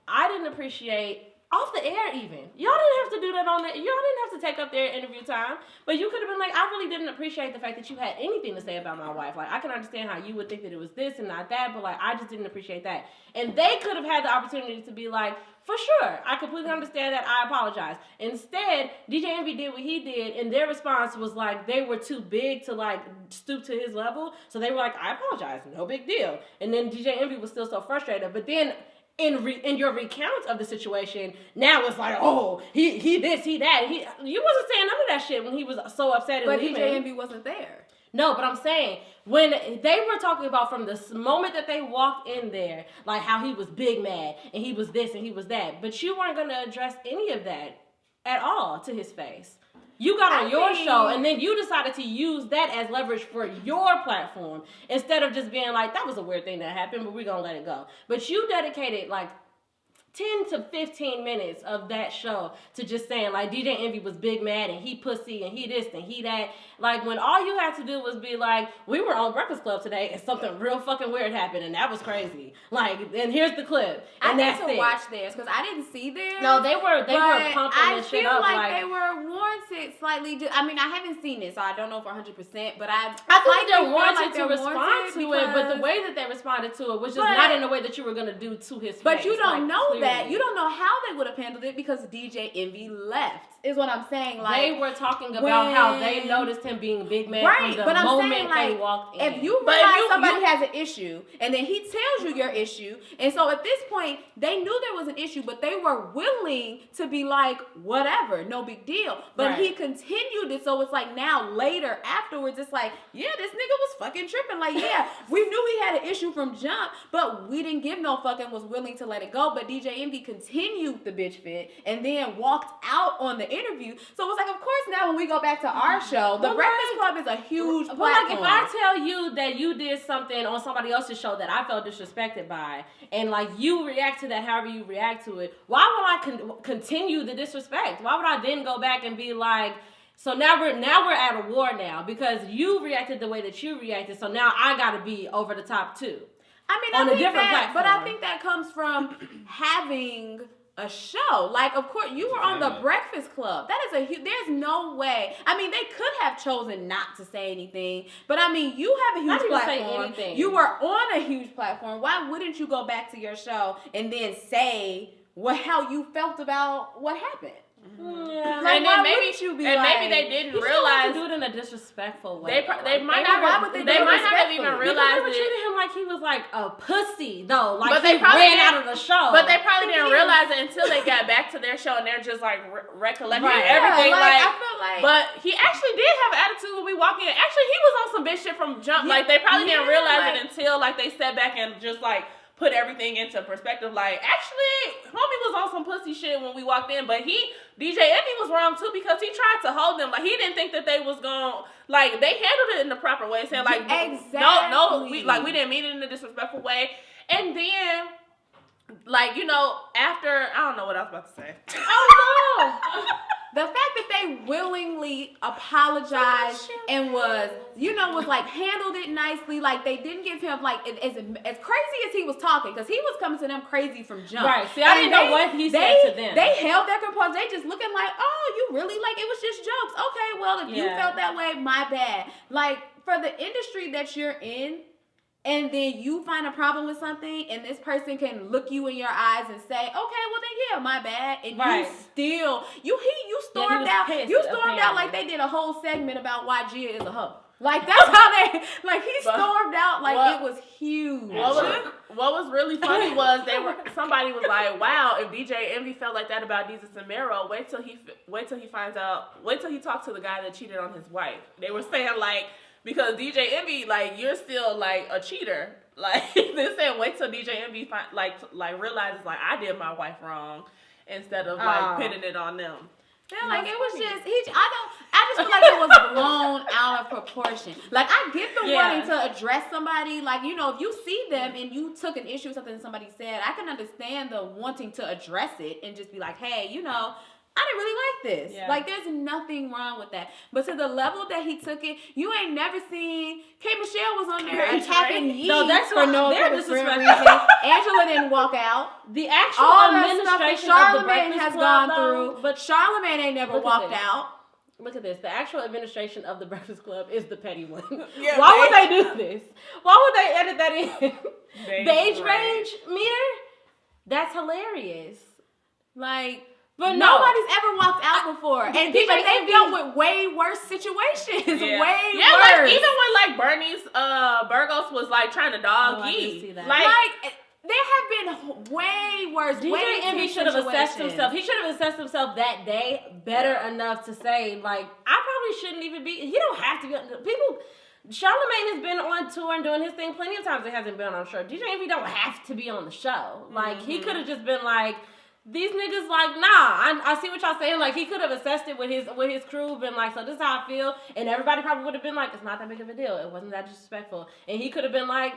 I didn't appreciate, off the air even, y'all didn't have to do that on the, y'all didn't have to take up their interview time, but you could have been like, I really didn't appreciate the fact that you had anything to say about my wife. Like, I can understand how you would think that it was this and not that, but, like, I just didn't appreciate that. And they could have had the opportunity to be like, for sure, I completely understand that, I apologize. Instead, DJ Envy did what he did, and their response was like, they were too big to, like, stoop to his level, so they were like, I apologize, no big deal. And then DJ Envy was still so frustrated, but then in your recount of the situation, now it's like, oh, he this, he that. You wasn't saying none of that shit when he was so upset. But DJ Envy wasn't there. No, but I'm saying, when they were talking about from the moment that they walked in there, like how he was big mad and he was this and he was that, but you weren't going to address any of that at all to his face. You got on your show, and then you decided to use that as leverage for your platform instead of just being like, that was a weird thing that happened, but we're going to let it go. But you dedicated like 10 to 15 minutes of that show to just saying like DJ Envy was big mad and he pussy and he this and he that. Like when all you had to do was be like, we were on Breakfast Club today and something real fucking weird happened and that was crazy. Like, and here's the clip. And I need to watch theirs because I didn't see theirs. No, they were pumping this shit up. I feel like they were warranted slightly. I mean, I haven't seen it, so I don't know for 100%. But I think they're warranted to respond to it, but the way that they responded to it was just not in the way that you were gonna do to his face. But you don't know clearly. that. You don't know how they would have handled it because DJ Envy left. Is what I'm saying. Like they were talking about how they noticed him being big man from the moment they walked in. If you realize somebody has an issue and then he tells you your issue, and so at this point they knew there was an issue, but they were willing to be like, whatever, no big deal. But he continued it, so it's like now later afterwards, it's like, yeah, this nigga was fucking tripping. Like, yeah, we knew he had an issue from jump, but we didn't give no fuck and was willing to let it go. But DJ Envy continued the bitch fit and then walked out on the interview. So it was like, of course, now when we go back to our show, the Breakfast Club is a huge platform. Like, if I tell you that you did something on somebody else's show that I felt disrespected by, and like you react to that however you react to it, why would I continue the disrespect? Why would I then go back and be like, so now we're at a war now because you reacted the way that you reacted, so now I gotta be over the top too. I mean, on a different platform. But I think that comes from having a show. Like, of course, you were on the Breakfast Club. That is there's no way. I mean, they could have chosen not to say anything, but I mean, you have a huge platform. You were on a huge platform. Why wouldn't you go back to your show and then say how you felt about what happened? Yeah. Like, and then maybe they didn't realize. Do it in a disrespectful way. They might not have even realized it. They treated him like he was like a pussy though. Like, but they ran out of the show. But they probably didn't realize it until they got back to their show and they're just like recollecting everything. Like, I feel like. But he actually did have an attitude when we walked in. Actually, he was on some bitch shit from jump. Like, they probably didn't realize it until like they sat back and just like put everything into perspective. Like, actually, homie was on some pussy shit when we walked in, but DJ Envy was wrong too because he tried to hold them. Like, he didn't think that they was going, like, they handled it in the proper way, saying like, we didn't mean it in a disrespectful way. And then, like, you know, after, I don't know what I was about to say. Oh no! The fact that they willingly apologized and was like handled it nicely, like they didn't give him like as crazy as he was talking, because he was coming to them crazy from jump. Right. See, I didn't know what he said to them. They held their composure. They just looking like, oh, you really like it was just jokes. Okay, well if you felt that way, my bad. Like, for the industry that you're in, and then you find a problem with something, and this person can look you in your eyes and say, okay, well then yeah, my bad. And you still, you stormed out. You stormed out like they did a whole segment about why Gia is a hoe. Like, that's how they, like, he stormed out like it was huge. What was really funny was somebody was like, wow, if DJ Envy felt like that about Jesus and Mero, wait till he talks to the guy that cheated on his wife. They were saying like, because DJ Envy, like, you're still like a cheater. Like, they're saying wait till DJ Envy realizes like I did my wife wrong instead of like pinning it on them. Yeah, like it was just I just feel like it was blown out of proportion. Like, I get the wanting to address somebody. Like, you know, if you see them and you took an issue with something somebody said, I can understand the wanting to address it and just be like, hey, you know, I didn't really like this. Yeah. Like, there's nothing wrong with that. But to the level that he took it, you ain't never seen K. Michelle was on there attacking Yee for no reason. Angela didn't walk out. The actual administration of the Breakfast has Club, gone through, but Charlamagne ain't never walked out. Look at this. The actual administration of the Breakfast Club is the petty one. Yeah, why would they do this? Why would they edit that in? The age range meter? That's hilarious. Like, but nobody's ever walked out before. And they've dealt with way worse situations. Yeah. Way worse. Like, even when like Bernice Burgos was like trying to dog Yee. Like, there have been way worse. DJ Envy should have assessed himself. He should have assessed himself that day better enough to say, like, I probably shouldn't even be. You don't have to be. People. Charlamagne has been on tour and doing his thing plenty of times. It hasn't been on the show. DJ Envy don't have to be on the show. Like, he could have just been like, these niggas like, nah, I see what y'all saying. Like, he could have assessed it with his crew, been like, so this is how I feel. And everybody probably would have been like, it's not that big of a deal. It wasn't that disrespectful. And he could have been like,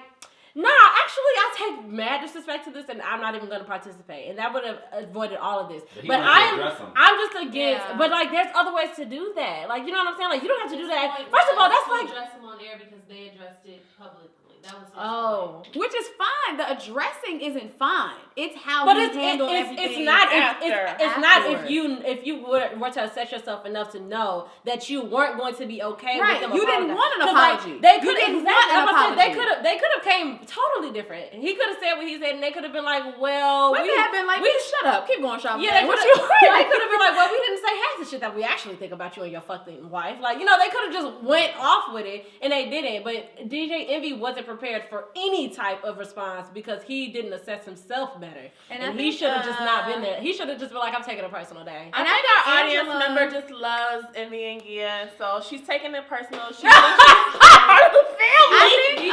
nah, actually, I take mad disrespect to this, and I'm not even going to participate. And that would have avoided all of this. But I'm just against. But like, there's other ways to do that. Like, you know what I'm saying? Like, you don't have to do that. First of all, that's like address him on air because they addressed it publicly. That was his point. Which is fine. The addressing isn't fine. It's how but you it's, handle it's, everything. it's not it's not afterward. if you were to assess yourself enough to know that you weren't going to be okay Right. with them. You didn't want an apology. Like, You didn't want an apology. They could have came totally different. He could have said what he said, and they could have been like, well, Women have been like, shut up, keep going, Charlamagne. Yeah, they could have been like, well, we didn't say half the shit that we actually think about you and your fucking wife. Like, you know, they could have just went off with it, and they didn't. But DJ Envy wasn't prepared for any type of response because he didn't assess himself better. And he should have just not been there. He should have just been like, I'm taking a personal day. I think our audience member just loves Envy and Gia, so she's taking it personal. She thinks she's part of the family.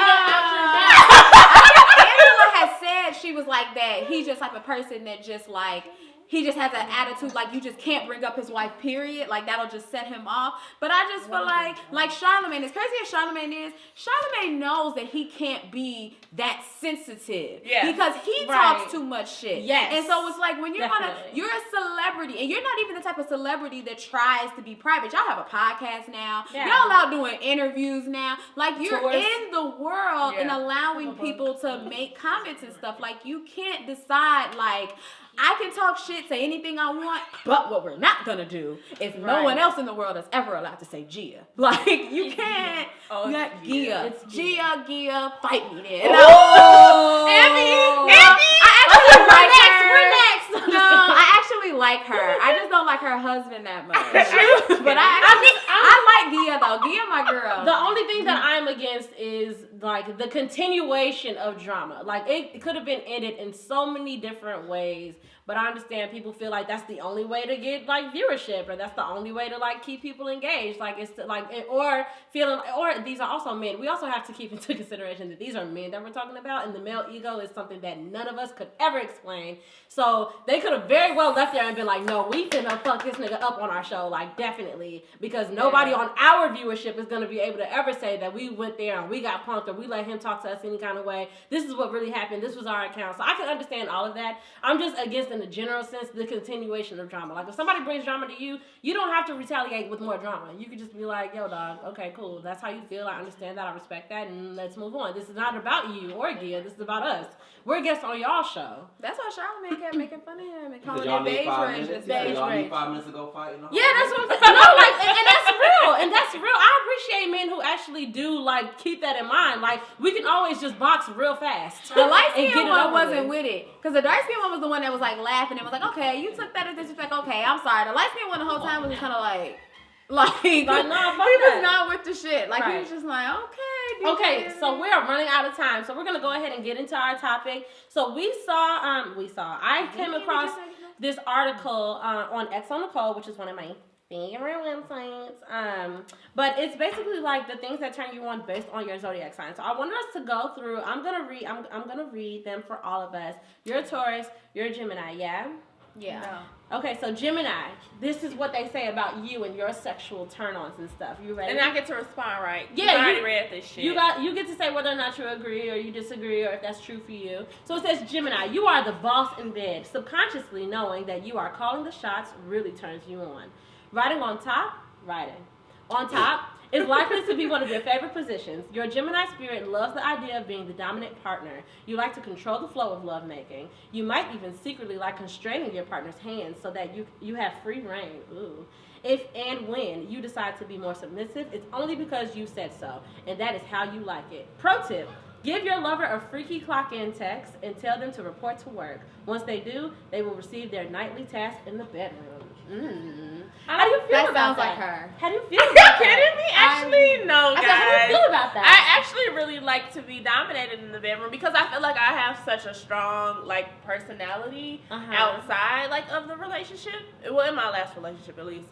Angela has said she was like that. He's just like a person that just like, he just has an attitude like you just can't bring up his wife, period. Like that'll just set him off. But I just feel like Charlamagne, as crazy as Charlamagne is, Charlamagne knows that he can't be that sensitive. Yeah. Because he talks too much shit. Yes. And so it's like when you're Definitely. you're a celebrity, and you're not even the type of celebrity that tries to be private. Y'all have a podcast now. Yeah. Y'all out doing interviews now. Like you're Tours. in the world and allowing people to make comments and stuff. Like you can't decide like, I can talk shit, say anything I want, but what we're not gonna do is no one else in the world is ever allowed to say Gia. Like, you can't. Oh, Not Gia. Gia. It's Gia, fight me then. Oh. I actually like her. I just don't like her husband that much. But I like Gia though. Gia my girl. The only thing that I'm against is like the continuation of drama. Like it could have been ended in so many different ways, but I understand people feel like that's the only way to get like viewership, or that's the only way to like keep people engaged. Like it's like, or feeling, or these are also men. We also have to keep into consideration that these are men that we're talking about, and the male ego is something that none of us could ever explain. So they could have very well left there and been like, no, we finna fuck this nigga up on our show, like definitely, because nobody on our viewership is gonna be able to ever say that we went there and we got punked or we let him talk to us any kind of way. This is what really happened. This was our account. So I can understand all of that. I'm just against, in the general sense, the continuation of drama. Like if somebody brings drama to you, you don't have to retaliate with more drama. You could just be like, yo dog, okay, cool. That's how you feel. I understand that. I respect that, and let's move on. This is not about you or Gia. This is about us. We're guests on y'all show. That's why Charlamagne kept making fun of him and calling Y'all it need beige 5 range. minutes. Beige Y'all range. need 5 minutes to go fight. You know? Yeah, that's what I'm saying. No, like, and that's real. And that's real. I appreciate men who actually do, like, keep that in mind. Like, we can always just box real fast. The light and skinned get it one over wasn't with it. Because the dark skinned one was the one that was like laughing and was like, okay, you took that as disrespect. Okay, I'm sorry. The light skinned one the whole time was just kind of like nah, he fuck was that. not with the shit. Like, he Right. was just like, Okay, so we are running out of time. So we're going to go ahead and get into our topic. So I came across this article on X on Nicole, which is one of my favorite websites. But it's basically like the things that turn you on based on your zodiac sign. So I wanted us to go through. I'm gonna read them for all of us. You're a Taurus. You're a Gemini. Yeah. Yeah. No. Okay, so Gemini. This is what they say about you and your sexual turn-ons and stuff. You ready? And I get to respond, right? Yeah, I already read this shit. You get to say whether or not you agree or you disagree or if that's true for you. So it says, Gemini, you are the boss in bed. Subconsciously knowing that you are calling the shots really turns you on. Riding on top, on top is likely to be one of your favorite positions. Your Gemini spirit loves the idea of being the dominant partner. You like to control the flow of lovemaking. You might even secretly like constraining your partner's hands so that you have free reign. Ooh. If and when you decide to be more submissive, it's only because you said so, and that is how you like it. Pro tip. Give your lover a freaky clock-in text and tell them to report to work. Once they do, they will receive their nightly task in the bedroom. How do you feel That about sounds that? like her. How do you feel Are about you that? kidding me? Actually, no, I guys. said, how do you feel about that? I actually really like to be dominated in the bedroom because I feel like I have such a strong like personality outside like of the relationship. Well, in my last relationship at least.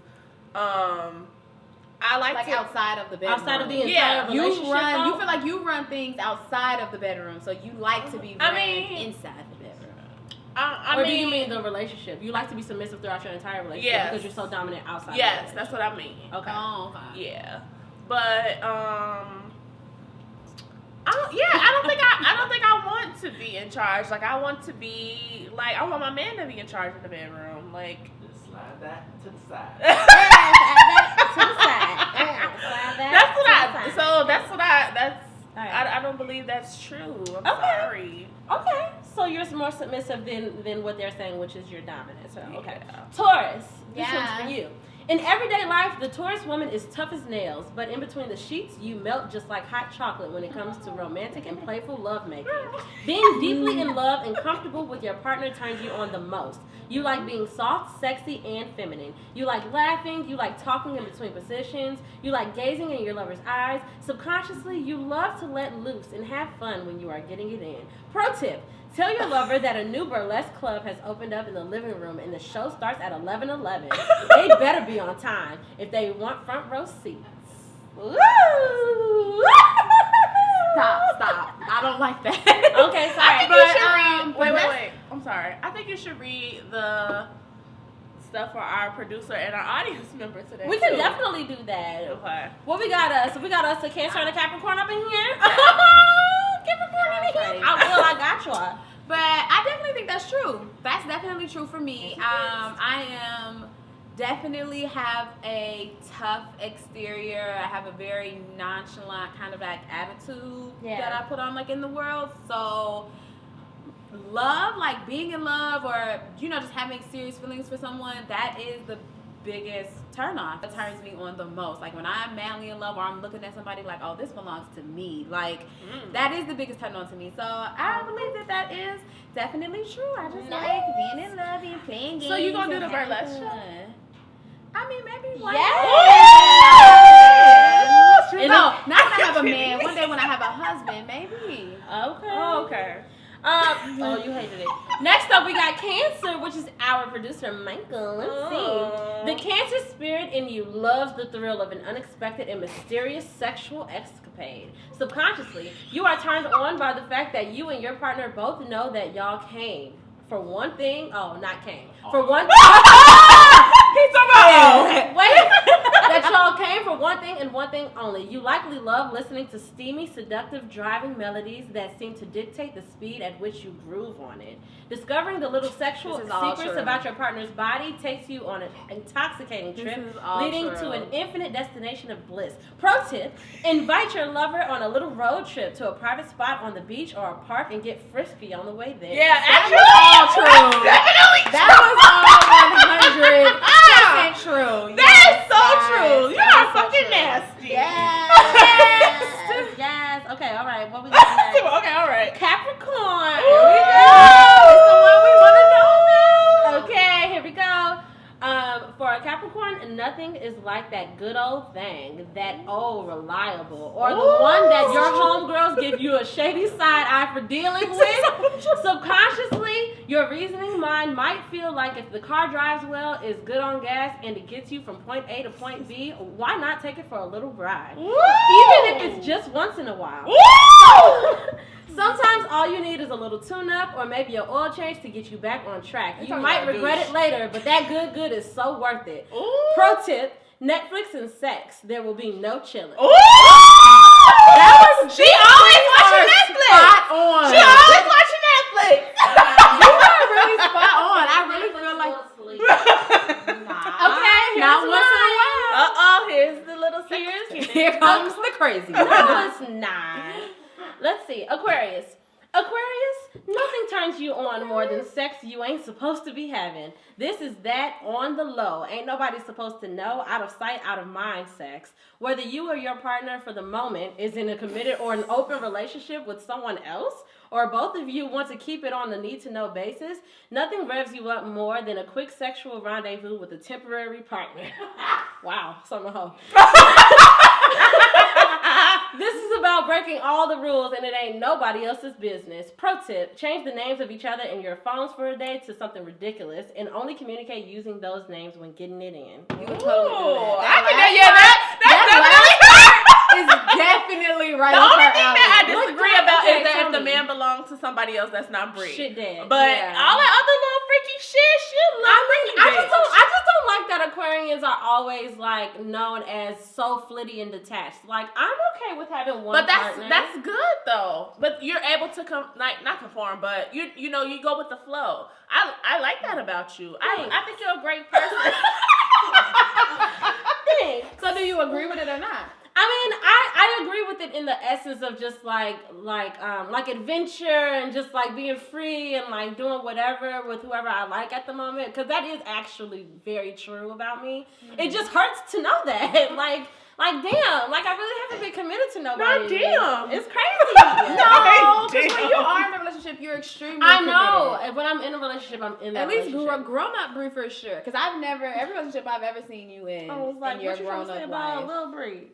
I like to, outside of the bedroom. Outside of the entire Yeah. relationship. You feel like you run things outside of the bedroom, so you like to be ran inside the bedroom. Or do you mean the relationship? You like to be submissive throughout your entire relationship because you're so dominant outside. Yes, that's what I mean. Okay. Oh, okay. Yeah, but I don't think I want to be in charge. Like I want my man to be in charge of the bedroom. Like Just slide that to the side. I don't believe that's true. I'm sorry. Okay, so you're more submissive than what they're saying, which is your dominant. So okay, Yeah. Taurus, this Yeah. one's for you. In everyday life, the Taurus woman is tough as nails, but in between the sheets, you melt just like hot chocolate when it comes to romantic and playful lovemaking. Being deeply in love and comfortable with your partner turns you on the most. You like being soft, sexy, and feminine. You like laughing. You like talking in between positions. You like gazing in your lover's eyes. Subconsciously, you love to let loose and have fun when you are getting it in. Pro tip. Tell your lover that a new burlesque club has opened up in the living room and the show starts at 11:11. They better be on time if they want front row seats. Woo! Stop. I don't like that. Okay, sorry. I think you should read. Wait. I'm sorry. I think you should read the stuff for our producer and our audience member today. We can too. definitely do that. Okay. What we got us? We got us a Cancer and a Capricorn up in here. Capricorn in here. I got y'all. But I definitely think that's true. That's definitely true for me. I am definitely have a tough exterior. I have a very nonchalant kind of like attitude that I put on like in the world. So love, like being in love or, you know, just having serious feelings for someone, that is the biggest turn off. It turns me on the most. Like when I'm madly in love or I'm looking at somebody like, oh, this belongs to me. Like that is the biggest turn on to me. So I believe that is definitely true. I just like being in love and playing games. So you gonna do and the having burlesque fun. show? I mean, maybe one Yes. day. No, not when I have a man. One day when I have a husband, maybe. Okay. Oh, okay. Oh, you hated it. Next up, we got Cancer, which is our producer, Michael. Let's see. The Cancer spirit in you loves the thrill of an unexpected and mysterious sexual escapade. Subconsciously, you are turned on by the fact that you and your partner both know that y'all came for one thing. Oh, not came. For one He's talking Wait. That y'all came for one thing and one thing only. You likely love listening to steamy, seductive, driving melodies that seem to dictate the speed at which you groove on it. Discovering the little sexual secrets about your partner's body takes you on an intoxicating trip, leading to an infinite destination of bliss. Pro tip, invite your lover on a little road trip to a private spot on the beach or a park and get frisky on the way there. Yeah, All true. That was all 100% true. That is so true. You are fucking nasty. Yes. Okay, all right. What we got next? Okay, all right. Capricorn. Here we It's the one we want to know now. Okay, here we go. For a Capricorn, nothing is like that good old thing, that old reliable, or the one that your homegirls give you a shady side eye for dealing with. Subconsciously, your reasoning mind might feel like if the car drives well, is good on gas, and it gets you from point A to point B, why not take it for a little ride? Even if it's just once in a while. Sometimes all you need is a little tune-up or maybe an oil change to get you back on track. You might regret it later, but that good is so worth it. Pro tip, Netflix and sex. There will be no chilling. She always watching Netflix. Spot on. She always watching Netflix. You are really spot on. I really feel like. Okay, not once in a while. Here's the little secret. Here comes the crazy. No, it's not. Let's see. Aquarius, nothing turns you on more than sex you ain't supposed to be having. This is that on the low. Ain't nobody supposed to know. Out of sight, out of mind sex. Whether you or your partner for the moment is in a committed or an open relationship with someone else, or both of you want to keep it on the need-to-know basis, nothing revs you up more than a quick sexual rendezvous with a temporary partner. Wow, summer hoe. This is about breaking all the rules and it ain't nobody else's business. Pro tip, change the names of each other in your phones for a day to something ridiculous and only communicate using those names when getting it in. You would totally do that. I can, that definitely right. The up only her thing alley. that I disagree about okay, is that tell if the me. man belongs to somebody else that's not Brie. Shit dead. But Yeah. all that other little freaky shit, she love I just don't like that Aquarians are always like known as so flitty and detached. Like I'm okay with having one But partner. that's good though. But you're able to not conform, but you know you go with the flow. I like that about you. I think you're a great person. Thanks. So do you agree with it or not? I mean, I agree with it in the essence of just like adventure and just like being free and like doing whatever with whoever I like at the moment, because that is actually very true about me. Mm-hmm. It just hurts to know that, like damn, like I really haven't been committed to nobody. Damn, it's crazy. No, because when you are in a relationship, you're extremely committed. I know. When I'm in a relationship, I'm in that At least relationship. grown up Brie for sure. Because every relationship I've ever seen you in, I was like, in your what you trying grown to say up about life. Lil Brie?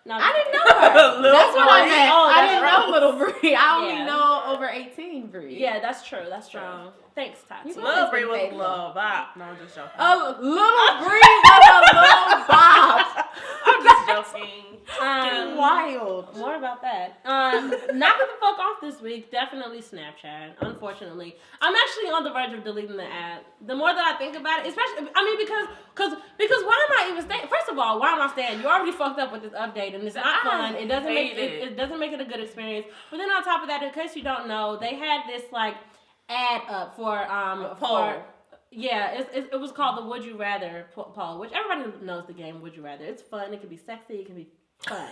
No, I didn't know her. That's what I Brie. meant. Oh, I that's didn't know little Brie. I only Yeah. know over 18 Brie. Yeah, that's true. That's true. So, Thanks, Tati. You Lil Brie was faithful. love. No, I'm just joking. Little Brie was a little Bob. I'm just joking. Wild. More about that. Knocking the fuck off this week. Definitely Snapchat. Unfortunately, I'm actually on the verge of deleting the app. The more that I think about it, especially, I mean, because why am I even staying? First of all, why am I staying? You already fucked up with this update, and it's not fun. It doesn't make it doesn't make it a good experience. But then on top of that, in case you don't know, they had this like ad up for a poll. Yeah, it was called the Would You Rather poll, which everybody knows the game Would You Rather. It's fun. It can be sexy. It can be fun.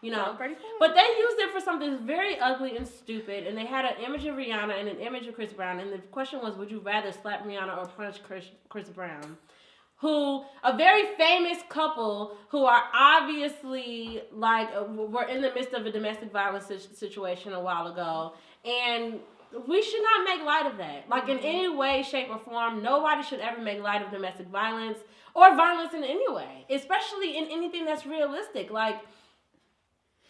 You know, but they used it for something very ugly and stupid, and they had an image of Rihanna and an image of Chris Brown, and the question was, would you rather slap Rihanna or punch Chris Brown? Who, a very famous couple who are obviously, like, were in the midst of a domestic violence situation a while ago, and we should not make light of that. Like, in any way, shape, or form, nobody should ever make light of domestic violence or violence in any way, especially in anything that's realistic. Like,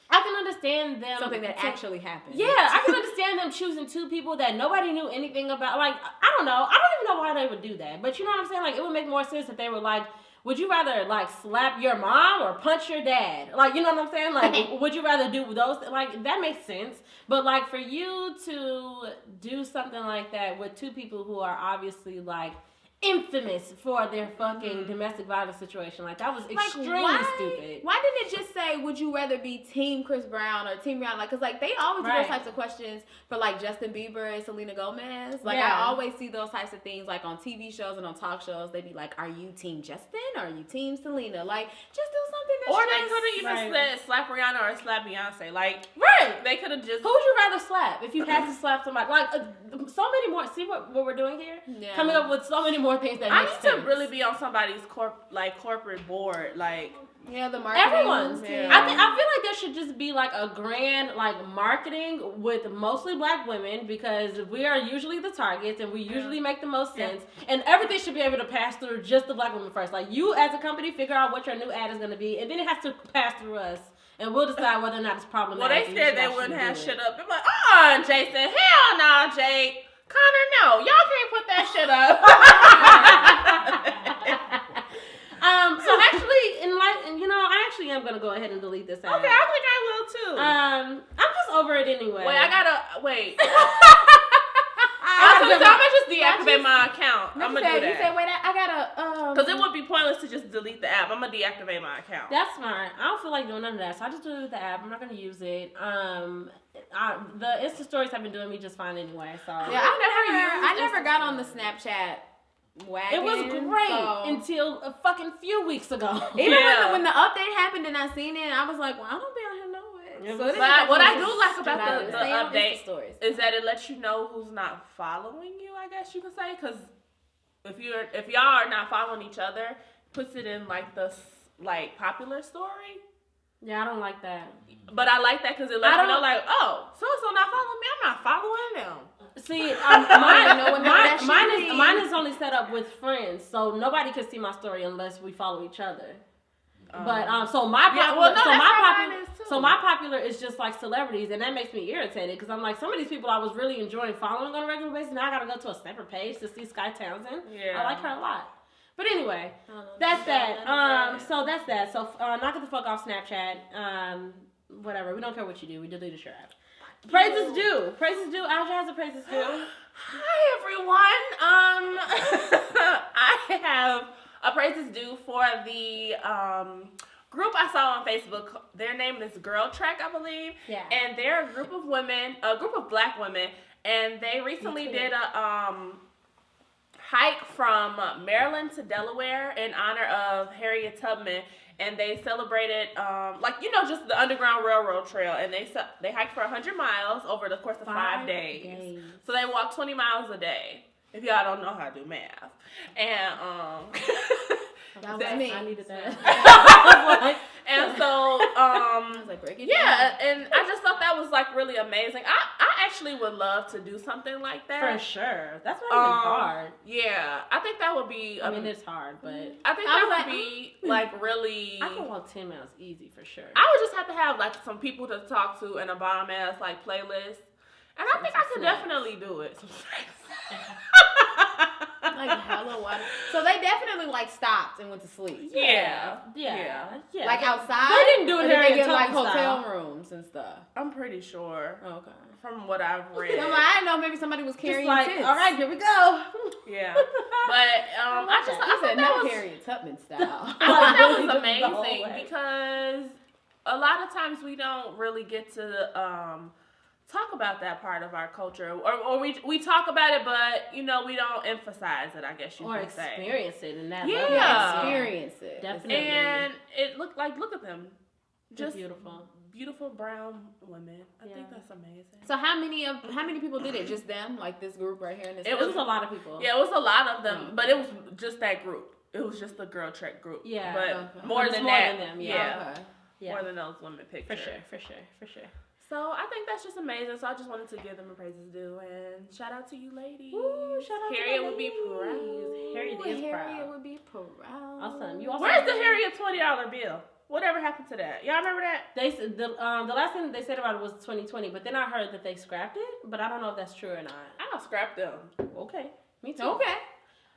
I can understand them. Something that actually happened. Yeah, I can understand them choosing two people that nobody knew anything about. Like, I don't know. I don't even know why they would do that. But you know what I'm saying? Like, it would make more sense if they were like, would you rather, like, slap your mom or punch your dad? Like, you know what I'm saying? Like, would you rather do those? Like, that makes sense. But, like, for you to do something like that with two people who are obviously, like, infamous for their fucking domestic violence situation. Like, that was extremely stupid. Why didn't it just say, would you rather be Team Chris Brown or Team Rihanna? Like, because, like, they always do those types of questions for, like, Justin Bieber and Selena Gomez. Like, I always see those types of things, like, on TV shows and on talk shows. They be like, are you Team Justin or are you Team Selena? Like, just do something that's Or they could have even said slap Rihanna or slap Beyonce. Like, they could have just... Who would you rather slap if you had to slap somebody? Like, so many more... See what we're doing here? Yeah. Coming up with so many more things that make sense. I need to really be on somebody's corporate board, like the marketing. Everyone's. Yeah. I feel like there should just be like a grand like marketing with mostly black women, because we are usually the targets and we usually make the most sense, and everything should be able to pass through just the black women first. Like, you as a company figure out what your new ad is going to be, and then it has to pass through us. And we'll decide whether or not it's problematic. Well, they said they wouldn't have shit up. They're like, Jason, hell no, Jake. Connor, no, y'all can't put that shit up. So actually, I actually am gonna go ahead and delete this ad. Okay, I think I will too. I'm just over it anyway. Wait, I'm gonna just deactivate my account. I'm gonna do that. You said, wait, I gotta, because it would be pointless to just delete the app. I'm gonna deactivate my account. That's smart. I don't feel like doing none of that, so I just delete the app. I'm not gonna use it. The Insta stories have been doing me just fine anyway. So yeah, I never got on the Snapchat wagon. It was great until a fucking few weeks ago. Even when the update happened and I seen it, I was like, well, I don't be on here nowhere. But what I do like about the update stories is that it lets you know who's not following you, I guess you could say, because if y'all are not following each other, puts it in like the popular story. Yeah, I don't like that. But I like that because it lets me know, like, oh, so-and-so not following me, I'm not following them. See, mine is only set up with friends, so nobody can see my story unless we follow each other. But my popular is just like celebrities, and that makes me irritated because I'm like, some of these people I was really enjoying following on a regular basis, now I gotta go to a separate page to see Sky Townsend. Yeah, I like her a lot. But anyway, that's that. So that's that. So knock it the fuck off Snapchat. whatever. We don't care what you do. We deleted your app. Praises due. Praises due. Audra has a praises due. Hi everyone. I have a praises due for the group I saw on Facebook. Their name is Girl Trek, I believe. Yeah. And they're a group of black women, and they recently did a hike from Maryland to Delaware in honor of Harriet Tubman. And they celebrated, just the Underground Railroad Trail. And they hiked for 100 miles over the course of 5 days. So they walked 20 miles a day, if y'all don't know how to do math. And, that was me. I needed that. and so, I was like, break it down. and I just thought that was, like, really amazing. I actually would love to do something like that. For sure. That's not even hard. Yeah, I think that would be... I mean, it's hard, but... I think that would be, like, really... I can walk 10 miles easy, for sure. I would just have to have, like, some people to talk to and a bomb-ass, like, playlist. And I think I could definitely do it. Like hella water. So they definitely like stopped and went to sleep. Yeah. Like outside. They didn't do it here. They get like hotel rooms and stuff. I'm pretty sure. Okay. From what I've read. I didn't know maybe somebody was carrying tits. All right, here we go. Yeah. But I thought that was Harriet Tubman style. I thought that was amazing because a lot of times we don't really get to talk about that part of our culture, or we talk about it, but we don't emphasize it. I guess you could say. Or experience it in that. Yeah, level. Experience it Definitely. And it look at them, just beautiful brown women. I think that's amazing. So how many people did it? Just them, like this group right here in this. It was a lot of people. Yeah, it was a lot of them, but it was just that group. It was just the Girl Trek group. Yeah, but more than that. Than them. Yeah. Yeah. More than those women pictures. For sure. So I think that's just amazing. So I just wanted to give them a praises due, and shout out to you ladies. Woo, shout out Harriet to would be proud. Harriet would be proud. Awesome. You also Where's the Harriet $20 bill? Whatever happened to that? Y'all remember that? They said the last thing they said about it was 2020, but then I heard that they scrapped it, but I don't know if that's true or not. I'll scrap them. Okay, me too. Okay.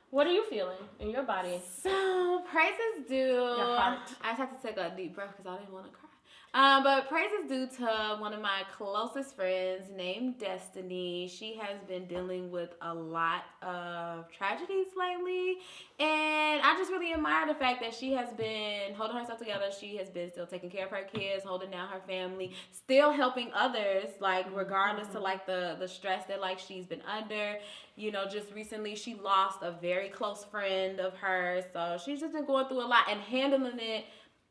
What are you feeling in your body? So praises due. Your heart. I just have to take a deep breath because I didn't want to cry. But praises due to one of my closest friends named Destiny. She has been dealing with a lot of tragedies lately. And I just really admire the fact that she has been holding herself together. She has been still taking care of her kids, holding down her family, still helping others, like regardless to like the stress that like she's been under. Just recently she lost a very close friend of hers. So she's just been going through a lot and handling it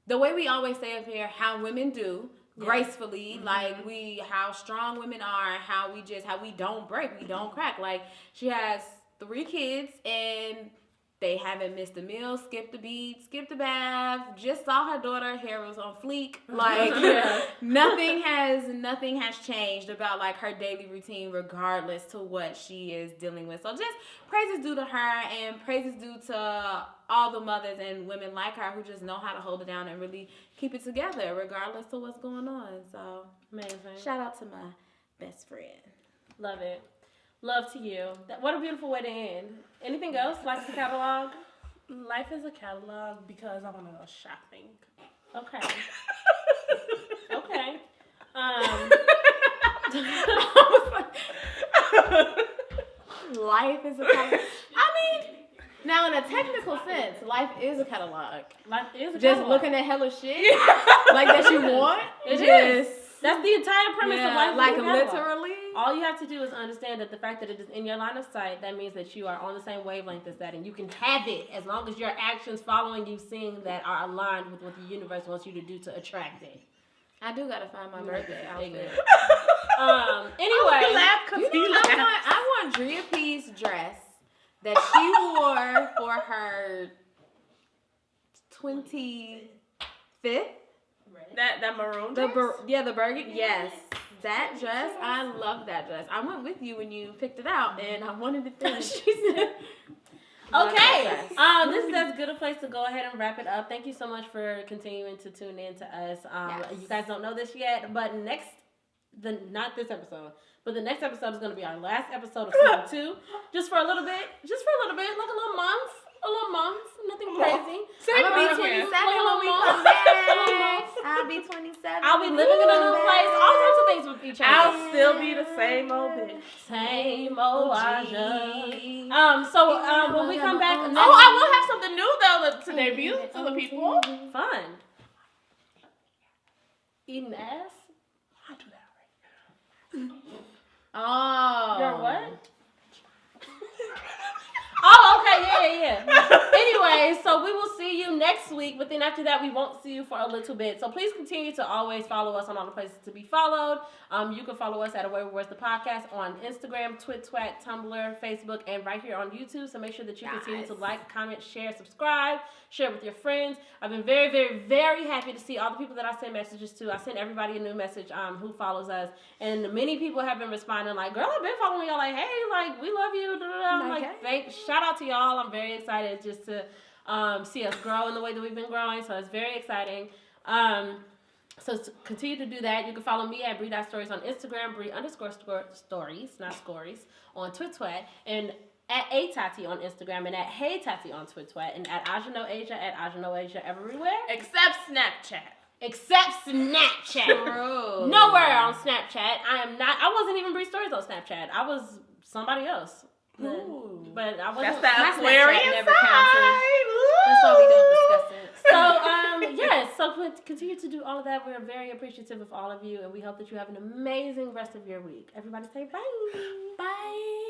the way we always say up here, how women do, gracefully, like how strong women are, how we don't break, we don't crack. Like she has 3 kids and they haven't missed a meal, skipped a beat, skipped a bath, just saw her daughter, hair was on fleek. Like nothing has changed about like her daily routine regardless to what she is dealing with. So just praises due to her and praises due to all the mothers and women like her who just know how to hold it down and really keep it together regardless of what's going on. So amazing. Shout out to my best friend. Love it. Love to you. What a beautiful way to end. Anything else? Like the catalog? Life is a catalog because I want to go shopping. Okay. Okay. Life is a catalog. I mean, now in a technical sense, life is a catalog. Life is a catalog. Just looking at hella shit like that you want. It is. That's the entire premise of life. Like literally. All you have to do is understand that the fact that it is in your line of sight, that means that you are on the same wavelength as that, and you can have it as long as your actions following you seeing that are aligned with what the universe wants you to do to attract it. I do gotta find my birthday outfit. Anyway, I want Drea P's dress that she wore for her 25th. That maroon The dress? the burgundy. Yes, that dress. I love that dress. I went with you when you picked it out, and I wanted it then. She said. Okay, this is as good a place to go ahead and wrap it up. Thank you so much for continuing to tune in to us. You guys don't know this yet, but not this episode, but the next episode is going to be our last episode of season 2. Just for a little bit, like a little month, nothing crazy. I'm gonna be 27 when we come back. I'll be 27. I'll be living in a it. Same old Aja. So when we come back, Oh, I will have something new though to debut to the people. fun. Eating ass. I do that right. Oh. You're what? Oh, okay, yeah. Anyway, so we will see you next week, but then after that, we won't see you for a little bit. So please continue to always follow us on all the places to be followed. You can follow us at Away with Words the Podcast on Instagram, Twit, Tumblr, Facebook, and right here on YouTube. So make sure that you continue to like, comment, share, subscribe, share with your friends. I've been very, very, very happy to see all the people that I send messages to. I sent everybody a new message who follows us, and many people have been responding like, "Girl, I've been following y'all. Like, hey, like we love you." I'm like, thanks. Shout out to y'all. I'm very excited just to see us grow in the way that we've been growing. So it's very exciting. So continue to do that. You can follow me at Bree.stories on Instagram, Bree_stories, not scories, on Twitwat, and at ATati on Instagram, and at Hey Tati on Twitwat, and at Ajanoasia everywhere. Except Snapchat. Except Snapchat. True. Nowhere on Snapchat. I wasn't even Bree Stories on Snapchat. I was somebody else. But I wasn't. That's that My Aquarian Snapchat never side. That's why we don't discuss it. So, yes, so continue to do all of that. We're very appreciative of all of you, and we hope that you have an amazing rest of your week. Everybody say bye. Bye.